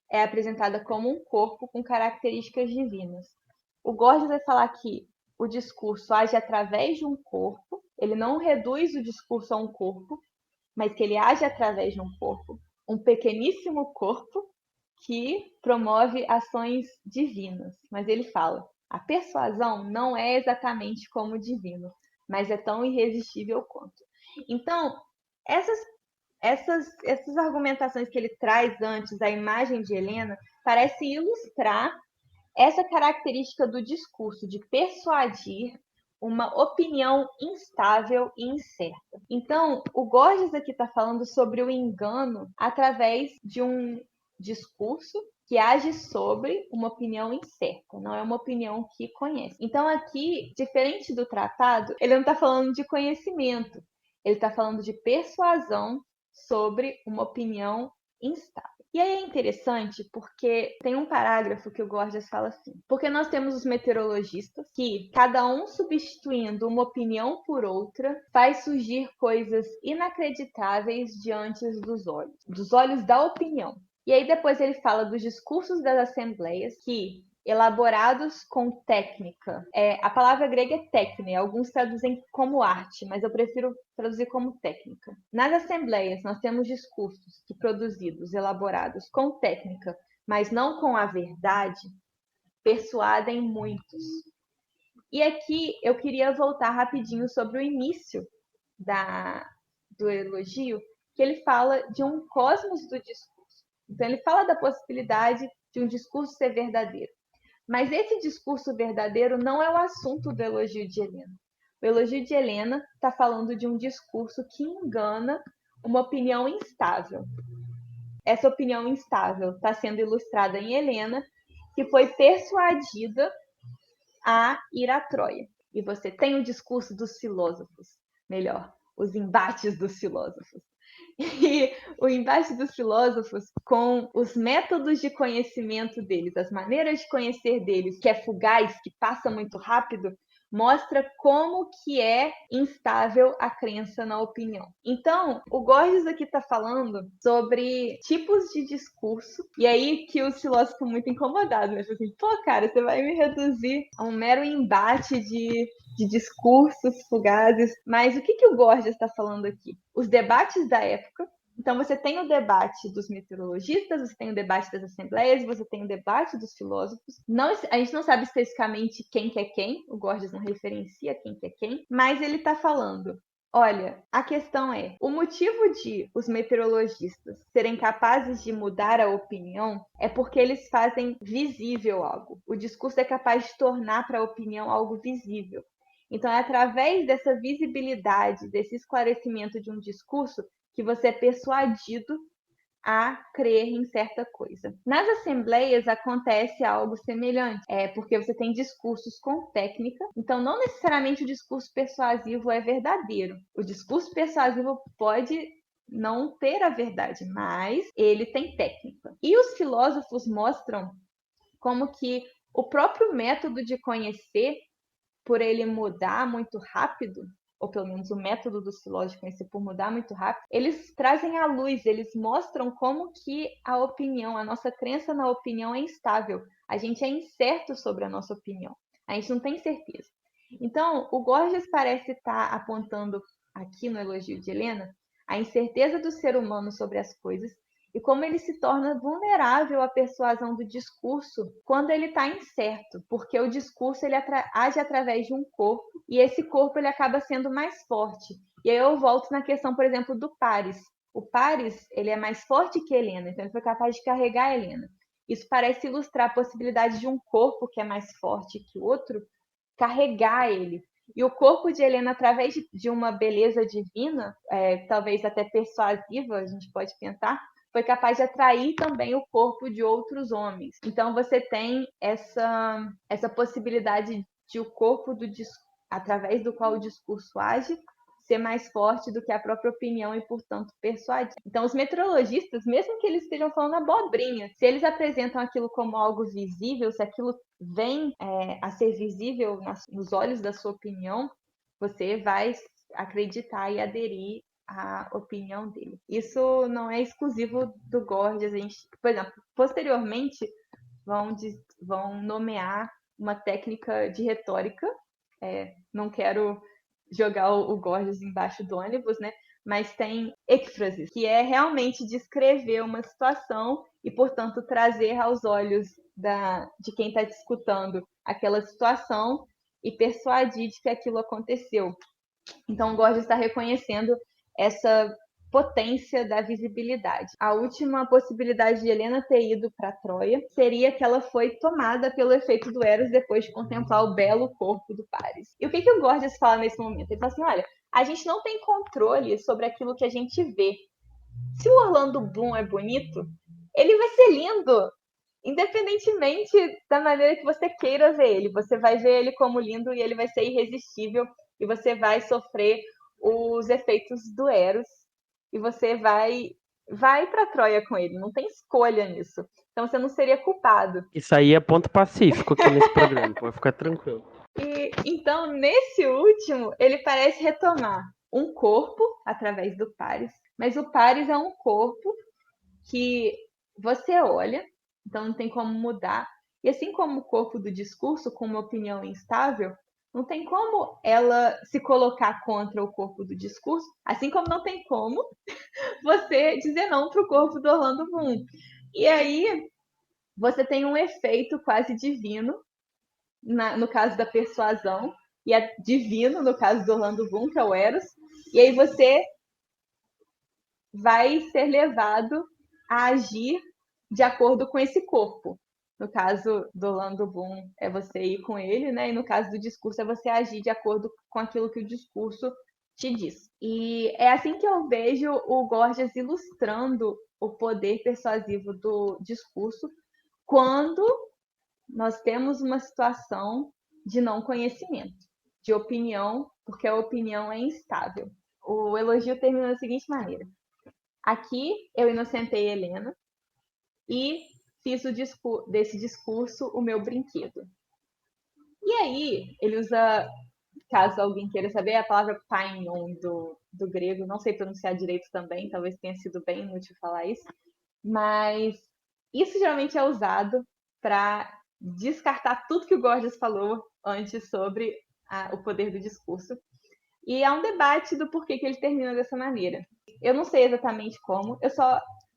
é apresentada como um corpo com características divinas. O Gorgias vai falar que o discurso age através de um corpo, ele não reduz o discurso a um corpo, mas que ele age através de um corpo, um pequeníssimo corpo que promove ações divinas. Mas ele fala, a persuasão não é exatamente como o divino, mas é tão irresistível quanto. Então, essas argumentações que ele traz antes da imagem de Helena parece ilustrar essa característica do discurso de persuadir uma opinião instável e incerta. Então, o Gorgias aqui está falando sobre o engano através de um discurso que age sobre uma opinião incerta, não é uma opinião que conhece. Então, aqui, diferente do tratado, ele não está falando de conhecimento, ele está falando de persuasão sobre uma opinião instável. E aí é interessante porque tem um parágrafo que o Gorgias fala assim: porque nós temos os meteorologistas que, cada um substituindo uma opinião por outra, faz surgir coisas inacreditáveis diante dos olhos da opinião. E aí depois ele fala dos discursos das assembleias que, elaborados com técnica, a palavra grega é técnica, alguns traduzem como arte, mas eu prefiro traduzir como técnica. Nas assembleias nós temos discursos que, produzidos, elaborados com técnica, mas não com a verdade, persuadem muitos. E aqui eu queria voltar rapidinho sobre o início do elogio, que ele fala de um cosmos do discurso. Então, ele fala da possibilidade de um discurso ser verdadeiro. Mas esse discurso verdadeiro não é o assunto do elogio de Helena. O elogio de Helena está falando de um discurso que engana uma opinião instável. Essa opinião instável está sendo ilustrada em Helena, que foi persuadida a ir a Troia. E você tem o discurso dos filósofos, melhor, os embates dos filósofos. E o embate dos filósofos com os métodos de conhecimento deles, as maneiras de conhecer deles, que é fugaz, que passa muito rápido, mostra como que é instável a crença na opinião. Então, o Gorgias aqui está falando sobre tipos de discurso, e aí que os filósofos ficam muito incomodados, né? Assim, pô, cara, você vai me reduzir a um mero embate de discursos fugazes. Mas o que o Gorgias está falando aqui? Os debates da época. Então, você tem o debate dos meteorologistas, você tem o debate das assembleias, você tem o debate dos filósofos. A gente não sabe especificamente quem que é quem, o Gorgias não referencia quem que é quem, mas ele está falando, olha, a questão é, o motivo de os meteorologistas serem capazes de mudar a opinião é porque eles fazem visível algo. O discurso é capaz de tornar para a opinião algo visível. Então, é através dessa visibilidade, desse esclarecimento de um discurso, que você é persuadido a crer em certa coisa. Nas assembleias acontece algo semelhante, porque você tem discursos com técnica, então não necessariamente o discurso persuasivo é verdadeiro. O discurso persuasivo pode não ter a verdade, mas ele tem técnica. E os filósofos mostram como que o próprio método de conhecer, por ele mudar muito rápido, ou pelo menos o método dos filósofos de conhecer por mudar muito rápido, eles trazem à luz, eles mostram como que a opinião, a nossa crença na opinião é instável. A gente é incerto sobre a nossa opinião. A gente não tem certeza. Então, o Gorgias parece estar apontando aqui no elogio de Helena a incerteza do ser humano sobre as coisas e como ele se torna vulnerável à persuasão do discurso quando ele está incerto, porque o discurso ele age através de um corpo e esse corpo ele acaba sendo mais forte. E aí eu volto na questão, por exemplo, do Paris. O Paris ele é mais forte que Helena, então ele foi capaz de carregar a Helena. Isso parece ilustrar a possibilidade de um corpo que é mais forte que o outro carregar ele. E o corpo de Helena, através de uma beleza divina, talvez até persuasiva, a gente pode pensar, foi capaz de atrair também o corpo de outros homens. Então você tem essa possibilidade de o corpo através do qual o discurso age ser mais forte do que a própria opinião e, portanto, persuadir. Então, os meteorologistas, mesmo que eles estejam falando abobrinha, se eles apresentam aquilo como algo visível, se aquilo vem a ser visível nos olhos da sua opinião, você vai acreditar e aderir à opinião dele. Isso não é exclusivo do Gorgias. A gente, por exemplo, posteriormente vão nomear uma técnica de retórica. Não quero jogar o Gorgias embaixo do ônibus, né? Mas tem êxfrases, que é realmente descrever uma situação e, portanto, trazer aos olhos de quem está escutando aquela situação e persuadir de que aquilo aconteceu. Então, o Gorgias está reconhecendo essa potência da visibilidade. A última possibilidade de Helena ter ido para Troia seria que ela foi tomada pelo efeito do Eros depois de contemplar o belo corpo do Paris. E o que o Gorgias fala nesse momento? Ele fala assim, olha, a gente não tem controle sobre aquilo que a gente vê. Se o Orlando Bloom é bonito, ele vai ser lindo, independentemente da maneira que você queira ver ele. Você vai ver ele como lindo e ele vai ser irresistível e você vai sofrer os efeitos do Eros e você vai para Troia com ele, não tem escolha nisso. Então você não seria culpado. Isso aí é ponto pacífico aqui nesse programa, pode ficar tranquilo. E então, nesse último, ele parece retomar um corpo através do Paris, mas o Paris é um corpo que você olha, então não tem como mudar. E assim como o corpo do discurso, com uma opinião instável, não tem como ela se colocar contra o corpo do discurso, assim como não tem como você dizer não para o corpo do Orlando Bloom. E aí você tem um efeito quase divino no caso da persuasão, e é divino, no caso do Orlando Bloom, que é o Eros. E aí você vai ser levado a agir de acordo com esse corpo. No caso do Orlando Bloom, é você ir com ele, né? E no caso do discurso, é você agir de acordo com aquilo que o discurso te diz. E é assim que eu vejo o Gorgias ilustrando o poder persuasivo do discurso quando nós temos uma situação de não conhecimento, de opinião, porque a opinião é instável. O elogio termina da seguinte maneira: aqui eu inocentei Helena e fiz desse discurso o meu brinquedo. E aí, ele usa, caso alguém queira saber, a palavra painon do grego, não sei pronunciar direito também, talvez tenha sido bem inútil falar isso, mas isso geralmente é usado para descartar tudo que o Gorgias falou antes sobre o poder do discurso. E há um debate do porquê que ele termina dessa maneira. Eu não sei exatamente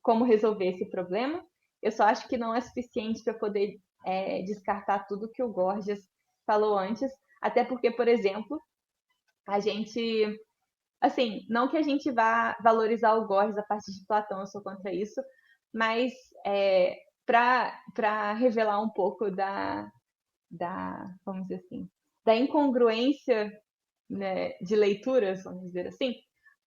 como resolver esse problema. Eu só acho que não é suficiente para poder descartar tudo que o Gorgias falou antes. Até porque, por exemplo, a gente... Assim, não que a gente vá valorizar o Gorgias a partir de Platão, eu sou contra isso, mas para revelar um pouco vamos dizer assim, da incongruência, né, de leituras, vamos dizer assim,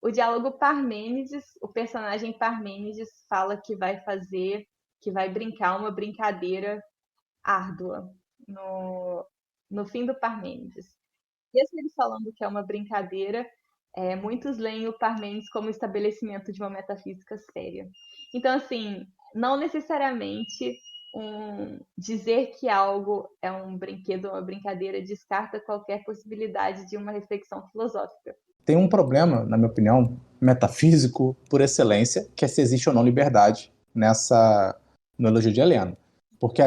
o diálogo Parmênides, o personagem Parmênides fala que vai brincar uma brincadeira árdua no fim do Parmênides. Mesmo ele falando que é uma brincadeira, muitos leem o Parmênides como estabelecimento de uma metafísica séria. Então, assim, não necessariamente dizer que algo é um brinquedo ou uma brincadeira descarta qualquer possibilidade de uma reflexão filosófica. Tem um problema, na minha opinião, metafísico por excelência, que é se existe ou não liberdade no elogio de Helena. Porque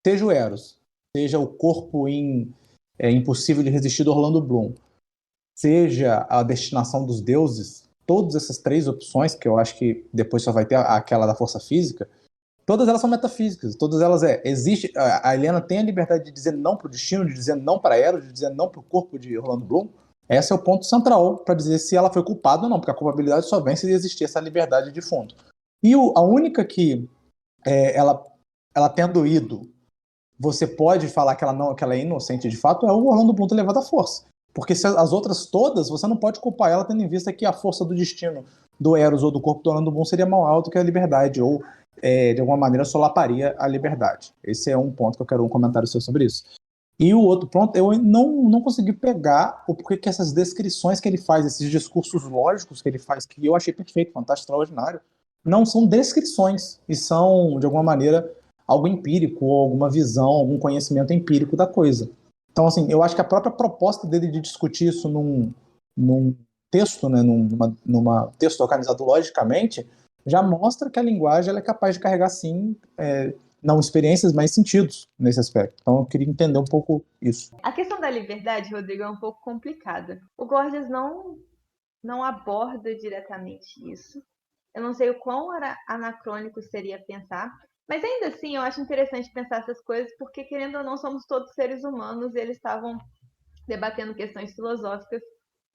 seja o Eros, seja o corpo impossível de resistir do Orlando Bloom, seja a destinação dos deuses, todas essas três opções, que eu acho que depois só vai ter aquela da força física, todas elas são metafísicas, todas elas existe. A Helena tem a liberdade de dizer não para o destino, de dizer não para Eros, de dizer não para o corpo de Orlando Bloom. Esse é o ponto central para dizer se ela foi culpada ou não, porque a culpabilidade só vem se existir essa liberdade de fundo. E a única que ela tendo ido, você pode falar que ela é inocente de fato, é o Orlando Bloom ter levado a força. Porque se as outras todas, você não pode culpar ela tendo em vista que a força do destino do Eros ou do corpo do Orlando Bloom seria mais alto que a liberdade, ou de alguma maneira solaparia a liberdade. Esse é um ponto que eu quero um comentário seu sobre isso. E o outro ponto, eu não consegui pegar o porquê que essas descrições que ele faz, esses discursos lógicos que ele faz, que eu achei perfeito, fantástico, extraordinário, não são descrições, e são, de alguma maneira, algo empírico, ou alguma visão, algum conhecimento empírico da coisa. Então, assim, eu acho que a própria proposta dele de discutir isso num texto, né, numa texto organizado logicamente, já mostra que a linguagem ela é capaz de carregar, sim, não experiências, mas sentidos nesse aspecto. Então eu queria entender um pouco isso. A questão da liberdade, Rodrigo, é um pouco complicada. O Gorgias não aborda diretamente isso. Eu não sei o quão anacrônico seria pensar, mas ainda assim eu acho interessante pensar essas coisas, porque querendo ou não somos todos seres humanos e eles estavam debatendo questões filosóficas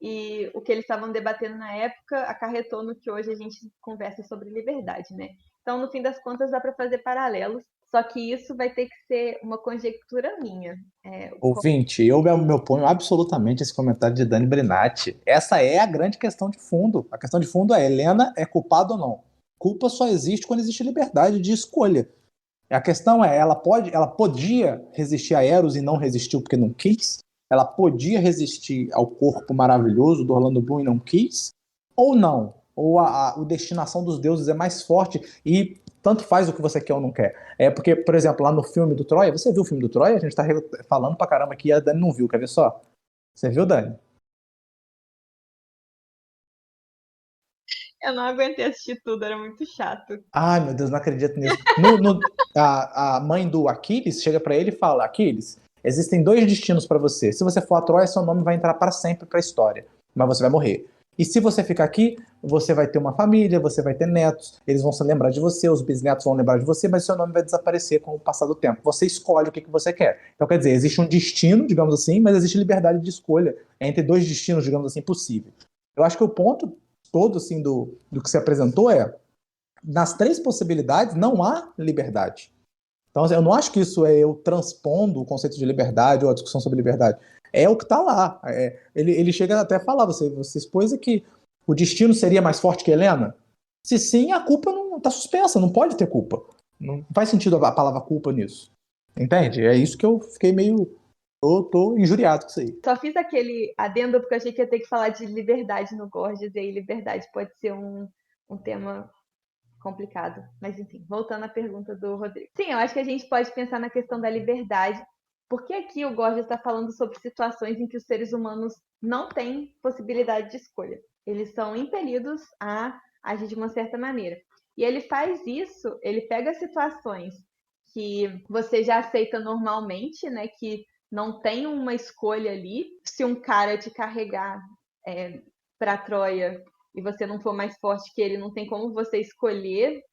e o que eles estavam debatendo na época acarretou no que hoje a gente conversa sobre liberdade, né? Então, no fim das contas, dá para fazer paralelos, só que isso vai ter que ser uma conjectura minha. Ouvinte, eu me oponho absolutamente a esse comentário de Dani Brinatti. Essa é a grande questão de fundo. A questão de fundo é: Helena é culpada ou não? Culpa só existe quando existe liberdade de escolha. A questão é, ela podia resistir a Eros e não resistiu porque não quis? Ela podia resistir ao corpo maravilhoso do Orlando Bloom e não quis? Ou não? Ou a destinação dos deuses é mais forte e tanto faz o que você quer ou não quer? Porque, por exemplo, lá no filme do Troia, você viu o filme do Troia? A gente tá falando pra caramba aqui e a Dani não viu, quer ver só? Você viu, Dani? Eu não aguentei assistir tudo, era muito chato. Ai, meu Deus, não acredito nisso. A mãe do Aquiles chega pra ele e fala: Aquiles, existem dois destinos pra você. Se você for a Troia, seu nome vai entrar para sempre pra história, mas você vai morrer. E se você ficar aqui, você vai ter uma família, você vai ter netos, eles vão se lembrar de você, os bisnetos vão lembrar de você, mas seu nome vai desaparecer com o passar do tempo. Você escolhe o que você quer. Então, quer dizer, existe um destino, digamos assim, mas existe liberdade de escolha entre dois destinos, digamos assim, possíveis. Eu acho que o ponto todo, assim, do que se apresentou nas três possibilidades, não há liberdade. Então, assim, eu não acho que isso é eu transpondo o conceito de liberdade ou a discussão sobre liberdade. É o que está lá. Ele chega até a falar, você expôs que o destino seria mais forte que Helena? Se sim, a culpa não está suspensa, não pode ter culpa. Não faz sentido a palavra culpa nisso. Entende? É isso que eu fiquei meio... Tô injuriado com isso aí. Só fiz aquele adendo porque eu achei que ia ter que falar de liberdade no Gorgias, e aí liberdade pode ser um tema complicado. Mas enfim, voltando à pergunta do Rodrigo. Sim, eu acho que a gente pode pensar na questão da liberdade, porque aqui o Gorgias está falando sobre situações em que os seres humanos não têm possibilidade de escolha. Eles são impelidos a agir de uma certa maneira. E ele faz isso, ele pega situações que você já aceita normalmente, né? Que não tem uma escolha ali. Se um cara te carregar para Troia e você não for mais forte que ele, não tem como você escolher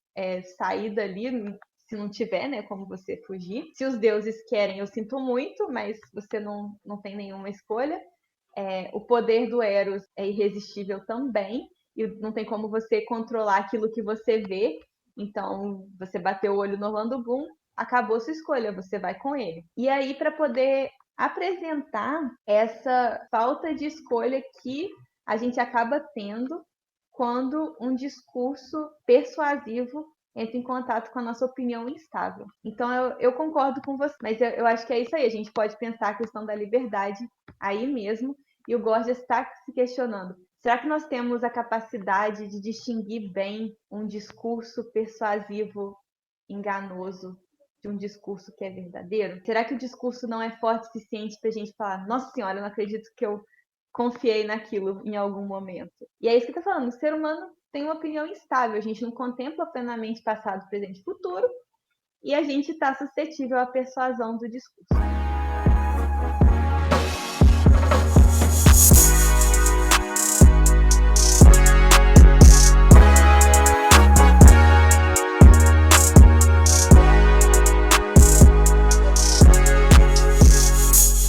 sair dali se não tiver, né, como você fugir. Se os deuses querem, eu sinto muito, mas você não tem nenhuma escolha. O poder do Eros é irresistível também, e não tem como você controlar aquilo que você vê. Então, você bateu o olho no Orlando Bloom, acabou sua escolha, você vai com ele. E aí, para poder apresentar essa falta de escolha que a gente acaba tendo quando um discurso persuasivo entra em contato com a nossa opinião instável. Então, eu concordo com você, mas eu acho que é isso aí. A gente pode pensar a questão da liberdade aí mesmo, e o Gorgias está se questionando. Será que nós temos a capacidade de distinguir bem um discurso persuasivo enganoso de um discurso que é verdadeiro? Será que o discurso não é forte o suficiente para a gente falar, nossa senhora, eu não acredito que eu confiei naquilo em algum momento? E é isso que está falando, o ser humano tem uma opinião instável, a gente não contempla plenamente passado, presente e futuro, e a gente está suscetível à persuasão do discurso.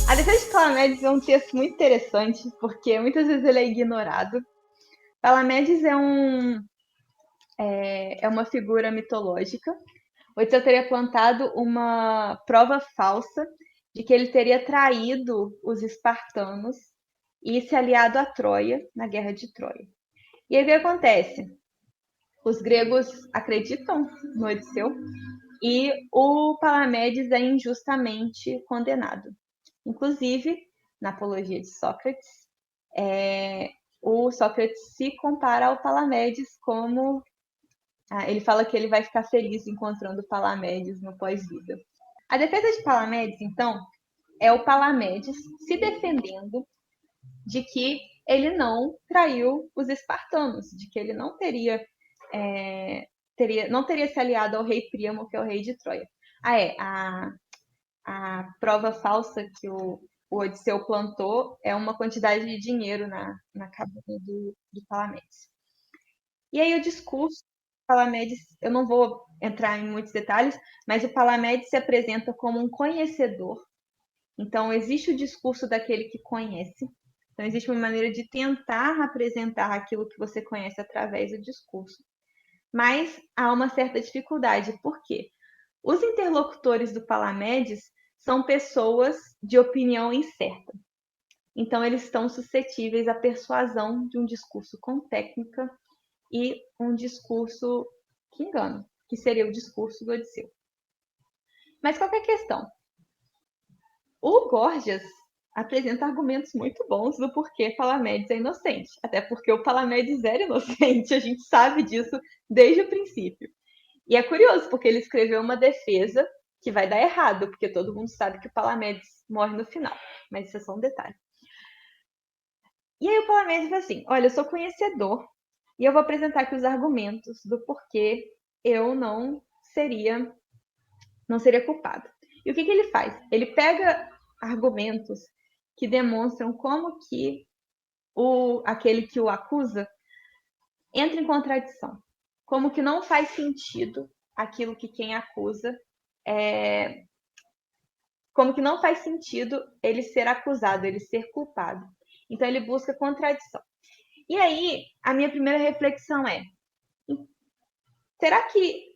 A defesa de Palamedes é um texto muito interessante, porque muitas vezes ele é ignorado. Palamedes é uma figura mitológica. Odisseu teria plantado uma prova falsa de que ele teria traído os espartanos e se aliado a Troia na Guerra de Troia. E aí o que acontece? Os gregos acreditam no Odisseu e o Palamedes é injustamente condenado. Inclusive, na Apologia de Sócrates, o Sócrates se compara ao Palamedes como... ele fala que ele vai ficar feliz encontrando o Palamedes no pós-vida. A defesa de Palamedes, então, é o Palamedes se defendendo de que ele não traiu os espartanos, de que ele não teria se aliado ao rei Príamo, que é o rei de Troia. A prova falsa que o Odisseu plantou é uma quantidade de dinheiro na cabana do Palamedes. E aí o discurso do Palamedes, eu não vou entrar em muitos detalhes, mas o Palamedes se apresenta como um conhecedor. Então, existe o discurso daquele que conhece. Então, existe uma maneira de tentar apresentar aquilo que você conhece através do discurso. Mas há uma certa dificuldade. Por quê? Os interlocutores do Palamedes são pessoas de opinião incerta. Então, eles estão suscetíveis à persuasão de um discurso com técnica e um discurso que engana, que seria o discurso do Odisseu. Mas qual que é a questão? O Gorgias apresenta argumentos muito bons do porquê Palamedes é inocente. Até porque o Palamedes era inocente, a gente sabe disso desde o princípio. E é curioso, porque ele escreveu uma defesa que vai dar errado, porque todo mundo sabe que o Palamedes morre no final. Mas isso é só um detalhe. E aí o Palamedes diz assim, olha, eu sou conhecedor e eu vou apresentar aqui os argumentos do porquê eu não seria culpado. E o que ele faz? Ele pega argumentos que demonstram como que aquele que o acusa entra em contradição. Como que não faz sentido aquilo que quem acusa como que não faz sentido ele ser acusado, ele ser culpado. Então ele busca contradição. E aí, a minha primeira reflexão é: será que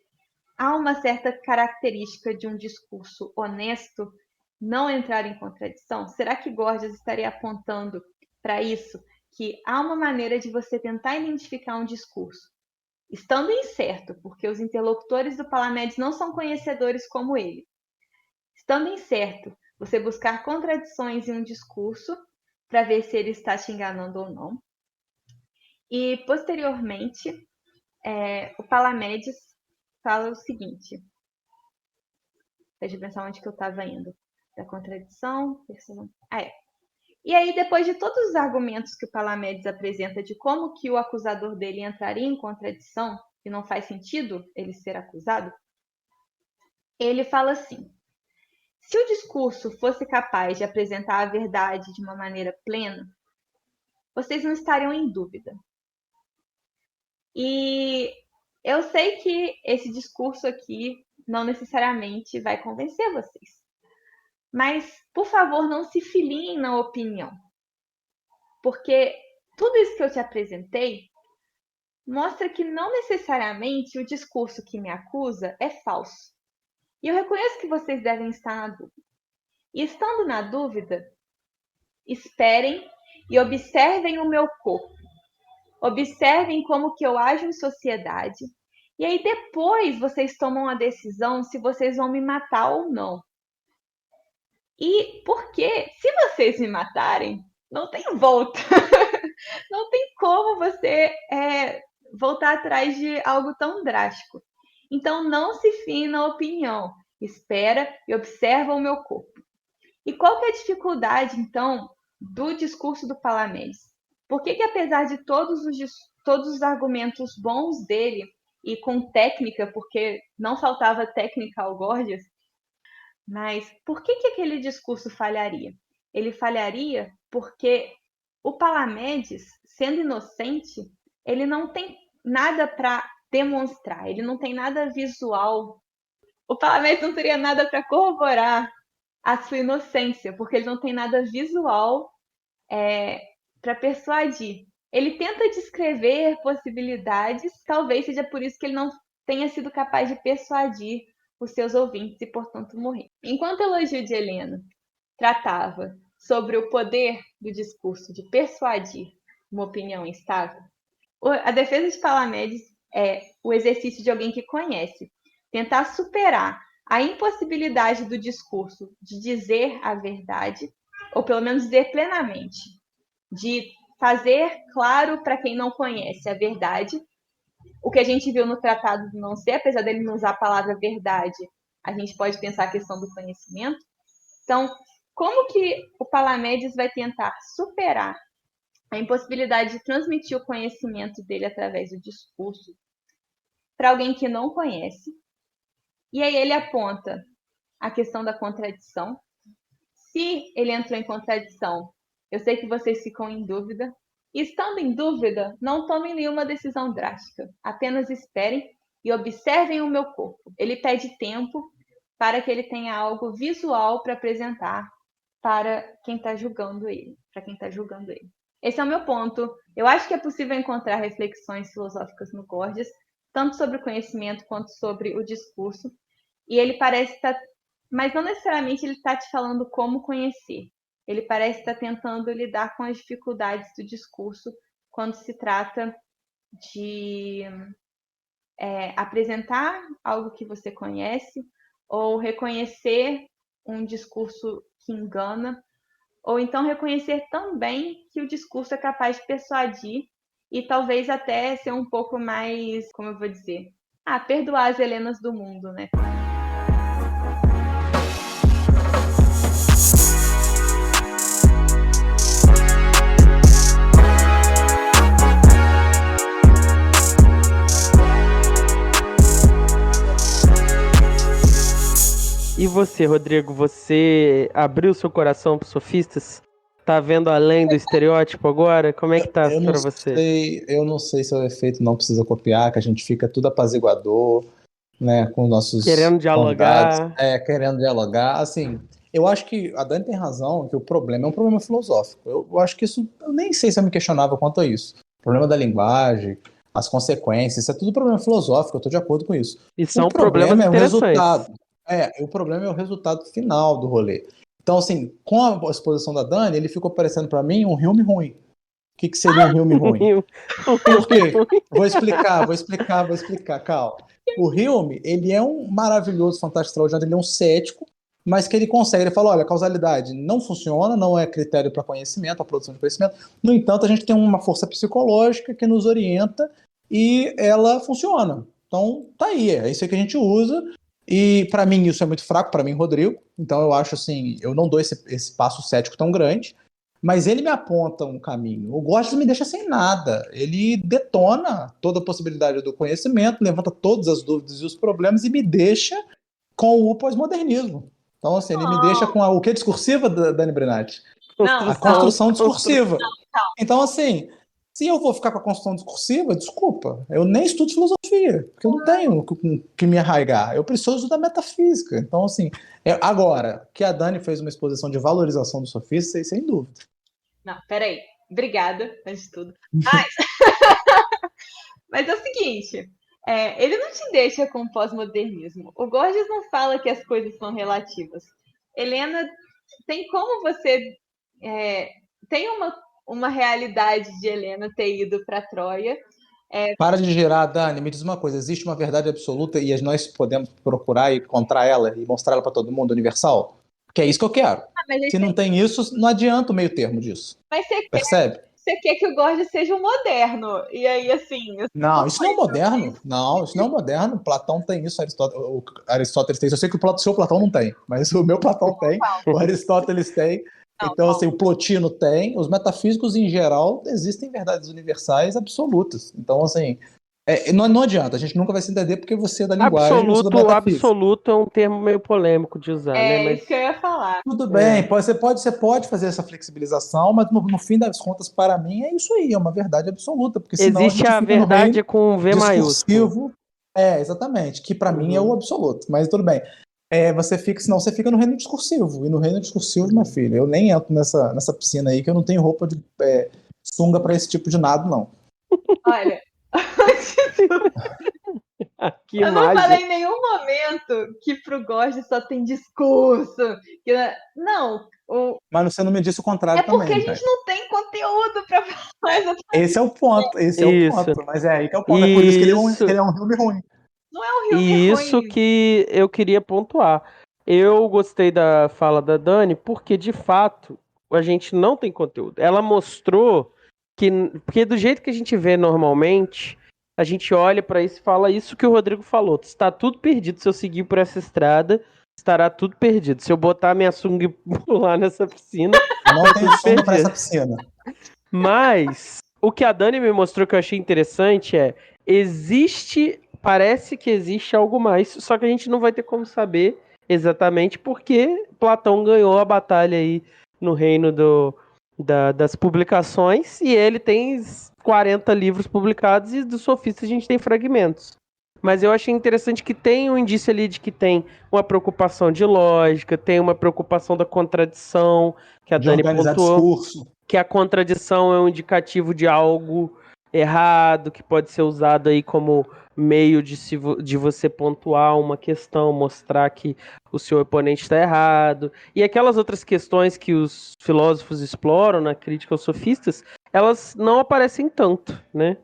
há uma certa característica de um discurso honesto não entrar em contradição? Será que Gorgias estaria apontando para isso? Que há uma maneira de você tentar identificar um discurso, estando incerto, porque os interlocutores do Palamedes não são conhecedores como ele. Estando incerto, você buscar contradições em um discurso para ver se ele está te enganando ou não. E, posteriormente, o Palamedes fala o seguinte. Deixa eu pensar onde que eu estava indo. Da contradição. E aí, depois de todos os argumentos que o Palamedes apresenta de como que o acusador dele entraria em contradição, e não faz sentido ele ser acusado, ele fala assim: se o discurso fosse capaz de apresentar a verdade de uma maneira plena, vocês não estariam em dúvida. E eu sei que esse discurso aqui não necessariamente vai convencer vocês. Mas, por favor, não se filiem na opinião. Porque tudo isso que eu te apresentei mostra que não necessariamente o discurso que me acusa é falso. E eu reconheço que vocês devem estar na dúvida. E estando na dúvida, esperem e observem o meu corpo. Observem como que eu ajo em sociedade. E aí depois vocês tomam a decisão se vocês vão me matar ou não. E porque, se vocês me matarem, não tem volta. Não tem como você voltar atrás de algo tão drástico. Então, não se fie na opinião. Espera e observa o meu corpo. E qual que é a dificuldade, então, do discurso do Palamedes? Por que apesar de todos os argumentos bons dele, e com técnica, porque não faltava técnica ao Gorgias, mas por que aquele discurso falharia? Ele falharia porque o Palamedes, sendo inocente, ele não tem nada para demonstrar, ele não tem nada visual. O Palamedes não teria nada para corroborar a sua inocência, porque ele não tem nada visual para persuadir. Ele tenta descrever possibilidades, talvez seja por isso que ele não tenha sido capaz de persuadir os seus ouvintes e, portanto, morrer. Enquanto o elogio de Helena tratava sobre o poder do discurso de persuadir uma opinião instável, a defesa de Palamedes é o exercício de alguém que conhece, tentar superar a impossibilidade do discurso de dizer a verdade, ou pelo menos dizer plenamente, de fazer claro para quem não conhece a verdade. O que a gente viu no Tratado do Não Ser, apesar dele não usar a palavra verdade, a gente pode pensar a questão do conhecimento. Então, como que o Palamedes vai tentar superar a impossibilidade de transmitir o conhecimento dele através do discurso para alguém que não conhece? E aí ele aponta a questão da contradição. Se ele entrou em contradição, eu sei que vocês ficam em dúvida. E estando em dúvida, não tomem nenhuma decisão drástica. Apenas esperem e observem o meu corpo. Ele pede tempo para que ele tenha algo visual para apresentar para quem está julgando ele. Esse é o meu ponto. Eu acho que é possível encontrar reflexões filosóficas no Gorgias, tanto sobre o conhecimento quanto sobre o discurso. E ele parece estar... Mas não necessariamente ele está te falando como conhecer. Ele parece estar tentando lidar com as dificuldades do discurso quando se trata de apresentar algo que você conhece, ou reconhecer um discurso que engana, ou então reconhecer também que o discurso é capaz de persuadir e talvez até ser um pouco mais, como eu vou dizer, perdoar as Helenas do mundo, né? E você, Rodrigo, você abriu seu coração para os sofistas? Tá vendo além do estereótipo agora? Como é que tá Eu não pra você? eu não sei se é o efeito não precisa copiar, que a gente fica tudo apaziguador, né, com nossos Querendo convidados, dialogar? querendo dialogar. Assim, eu acho que a Dani tem razão, que o problema é um problema filosófico. Eu acho que isso, eu nem sei se eu me questionava quanto a isso. O problema da linguagem, as consequências, isso é tudo problema filosófico, eu estou de acordo com isso. E O são problemas problema é o interessantes. resultado. O problema é o resultado final do rolê. Então, assim, com a exposição da Dani, ele ficou parecendo para mim um filme ruim. O que seria um filme ruim? Por quê? Vou explicar, calma. O Hume, ele é um maravilhoso, fantástico, extraordinário, ele é um cético, mas que ele consegue, ele fala, olha, a causalidade não funciona, não é critério para conhecimento, para produção de conhecimento, no entanto, a gente tem uma força psicológica que nos orienta e ela funciona. Então, tá aí, é isso aí que a gente usa, e para mim isso é muito fraco, para mim, Rodrigo, então eu acho assim, eu não dou esse passo cético tão grande, mas ele me aponta um caminho. O Gorgias me deixa sem nada. Ele detona toda a possibilidade do conhecimento, levanta todas as dúvidas e os problemas e me deixa com o pós-modernismo. Então, assim, ele me deixa com o que discursiva, Dani Brenati? A construção discursiva. Então, assim, se eu vou ficar com a construção discursiva, desculpa, eu nem estudo filosofia, porque eu não tenho que me arraigar. Eu preciso da metafísica. Então, assim, agora, que a Dani fez uma exposição de valorização do sofista, sem dúvida. Não, peraí. Obrigada, antes de tudo. Mas é o seguinte, ele não te deixa com pós-modernismo. O Gorgias não fala que as coisas são relativas. Helena, tem como você... tem uma realidade de Helena ter ido para Troia. Para de girar, Dani. Me diz uma coisa: existe uma verdade absoluta e nós podemos procurar e encontrar ela e mostrar ela para todo mundo, universal? Porque é isso que eu quero. Se não tem isso, não adianta o meio termo disso. Mas percebe? Você quer que o Gorgias seja um moderno. E aí, assim... Não, isso não é moderno. Não, isso não é moderno. Platão tem isso, Aristóteles tem isso. Eu sei que o seu Platão não tem, mas o meu Platão tem, o Aristóteles tem. Então, assim, o Plotino tem, os metafísicos em geral existem verdades universais absolutas. Então, assim, não adianta, a gente nunca vai se entender porque você é da linguagem e eu sou da metafísica. Absoluto é um termo meio polêmico de usar, né? Mas isso que eu ia falar. Tudo bem, você pode fazer essa flexibilização, mas no fim das contas, para mim, é isso aí, é uma verdade absoluta, porque senão existe a gente fica verdade com V maiúsculo. discursivo. Exatamente, que para mim é o absoluto, mas tudo bem. Senão você fica no reino discursivo. E no reino discursivo, minha filha, eu nem entro nessa piscina aí, que eu não tenho roupa de sunga para esse tipo de nado, não. Olha, eu não falei em nenhum momento que pro Gorgias só tem discurso. Não. Mas você não me disse o contrário também. É porque a gente não tem conteúdo para falar. Esse é o ponto, Mas é aí que é o ponto. É por isso que ele é um filme ruim. Não é um filme ruim. Isso que eu queria pontuar. Eu gostei da fala da Dani porque, de fato, a gente não tem conteúdo. Ela mostrou que... Porque do jeito que a gente vê normalmente, a gente olha para isso e fala isso que o Rodrigo falou. Está tudo perdido. Se eu seguir por essa estrada, estará tudo perdido. Se eu botar minha sunga e pular nessa piscina... Não tem sunga para essa piscina. Mas o que a Dani me mostrou que eu achei interessante parece que existe algo mais, só que a gente não vai ter como saber exatamente porque Platão ganhou a batalha aí no reino das publicações e ele tem 40 livros publicados e dos sofistas a gente tem fragmentos. Mas eu achei interessante que tem um indício ali de que tem uma preocupação de lógica, tem uma preocupação da contradição, que a Dani pontuou. Discurso. Que a contradição é um indicativo de algo errado, que pode ser usado aí como meio de você pontuar uma questão, mostrar que o seu oponente está errado. E aquelas outras questões que os filósofos exploram na crítica aos sofistas, elas não aparecem tanto, né?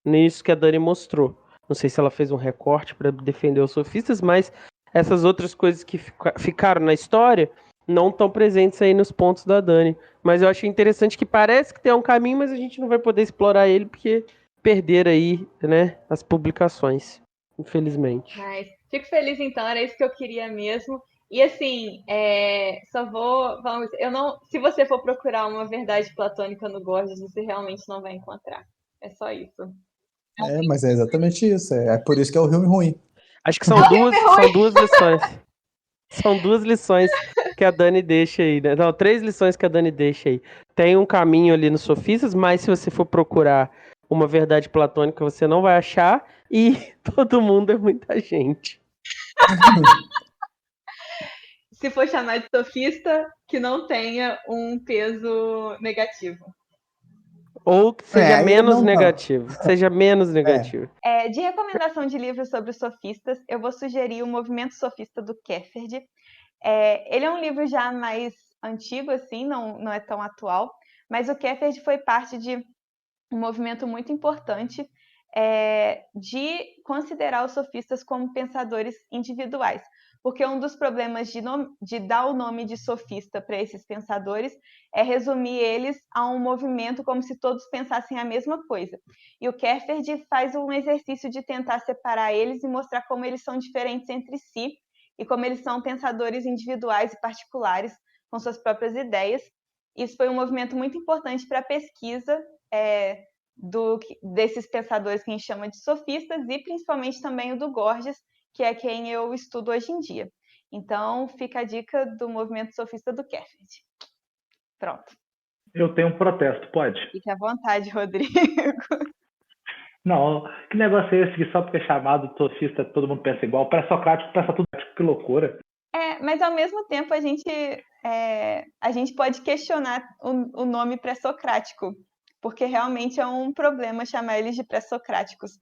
Nisso que a Dani mostrou. Não sei se ela fez um recorte para defender os sofistas, mas essas outras coisas que ficaram na história não estão presentes aí nos pontos da Dani. Mas eu achei interessante que parece que tem um caminho, mas a gente não vai poder explorar ele porque perderam aí, né, as publicações, infelizmente. Mas fico feliz então, era isso que eu queria mesmo. E assim, se você for procurar uma verdade platônica no Gorgias, você realmente não vai encontrar. É só isso. Mas é exatamente isso. É por isso que é o filme ruim. Acho que são duas lições. São 2 lições que a Dani deixa aí, né? Não, 3 lições que a Dani deixa aí. Tem um caminho ali nos sofistas, mas se você for procurar uma verdade platônica, você não vai achar. E todo mundo é muita gente. Se for chamar de sofista, que não tenha um peso negativo. Ou que seja aí menos não. negativo. Que seja menos negativo. De recomendação de livros sobre os sofistas, eu vou sugerir o Movimento Sofista do Keferd. Ele é um livro já mais antigo, assim, não é tão atual, mas o Keferd foi parte de um movimento muito importante de considerar os sofistas como pensadores individuais. Porque um dos problemas de dar o nome de sofista para esses pensadores é resumir eles a um movimento como se todos pensassem a mesma coisa. E o Keferd faz um exercício de tentar separar eles e mostrar como eles são diferentes entre si e como eles são pensadores individuais e particulares com suas próprias ideias. Isso foi um movimento muito importante para a pesquisa desses pensadores que a gente chama de sofistas e principalmente também o do Gorgias, que é quem eu estudo hoje em dia. Então, fica a dica do movimento sofista do Keferd. Pronto. Eu tenho um protesto, pode? Fique à vontade, Rodrigo. Não, que negócio é esse que só porque é chamado sofista todo mundo pensa igual? Pré-socrático pensa tudo, que loucura. Mas ao mesmo tempo a gente pode questionar o nome pré-socrático, porque realmente é um problema chamar eles de pré-socráticos.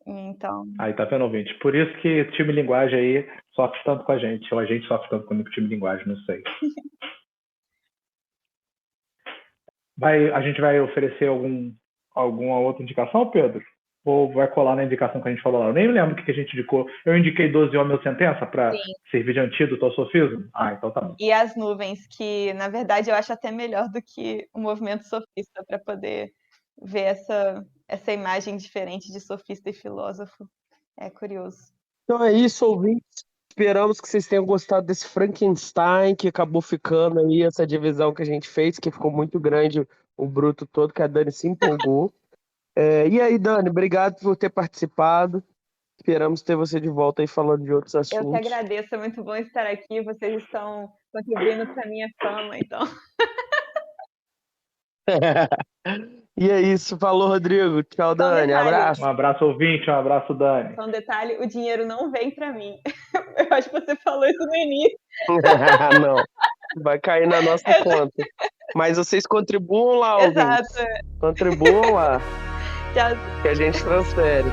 Então... Aí, tá vendo, ouvinte? Por isso que o time linguagem aí sofre tanto com a gente, ou a gente sofre tanto com o time linguagem, não sei. A gente vai oferecer alguma outra indicação, Pedro? Ou vai colar na indicação que a gente falou lá? Eu nem me lembro o que a gente indicou. Eu indiquei 12 homens sentença para servir de antídoto ao sofismo? Então tá bom. E as nuvens, que na verdade eu acho até melhor do que o movimento sofista, para poder ver essa imagem diferente de sofista e filósofo. É curioso. Então é isso, ouvintes. Esperamos que vocês tenham gostado desse Frankenstein, que acabou ficando aí, essa divisão que a gente fez, que ficou muito grande, o bruto todo, que a Dani se empolgou. E aí, Dani, obrigado por ter participado. Esperamos ter você de volta aí falando de outros assuntos. Eu que agradeço, é muito bom estar aqui. Vocês estão contribuindo para a minha fama, então. E é isso, falou, Rodrigo. Tchau, Dani. Abraço. Um abraço, ouvinte, um abraço, Dani. Só um detalhe, o dinheiro não vem para mim. Eu acho que você falou isso no início. Não, vai cair na nossa conta. Mas vocês contribuam lá, ouvintes. Exato. Contribuam lá. Tchau. Que a gente transfere.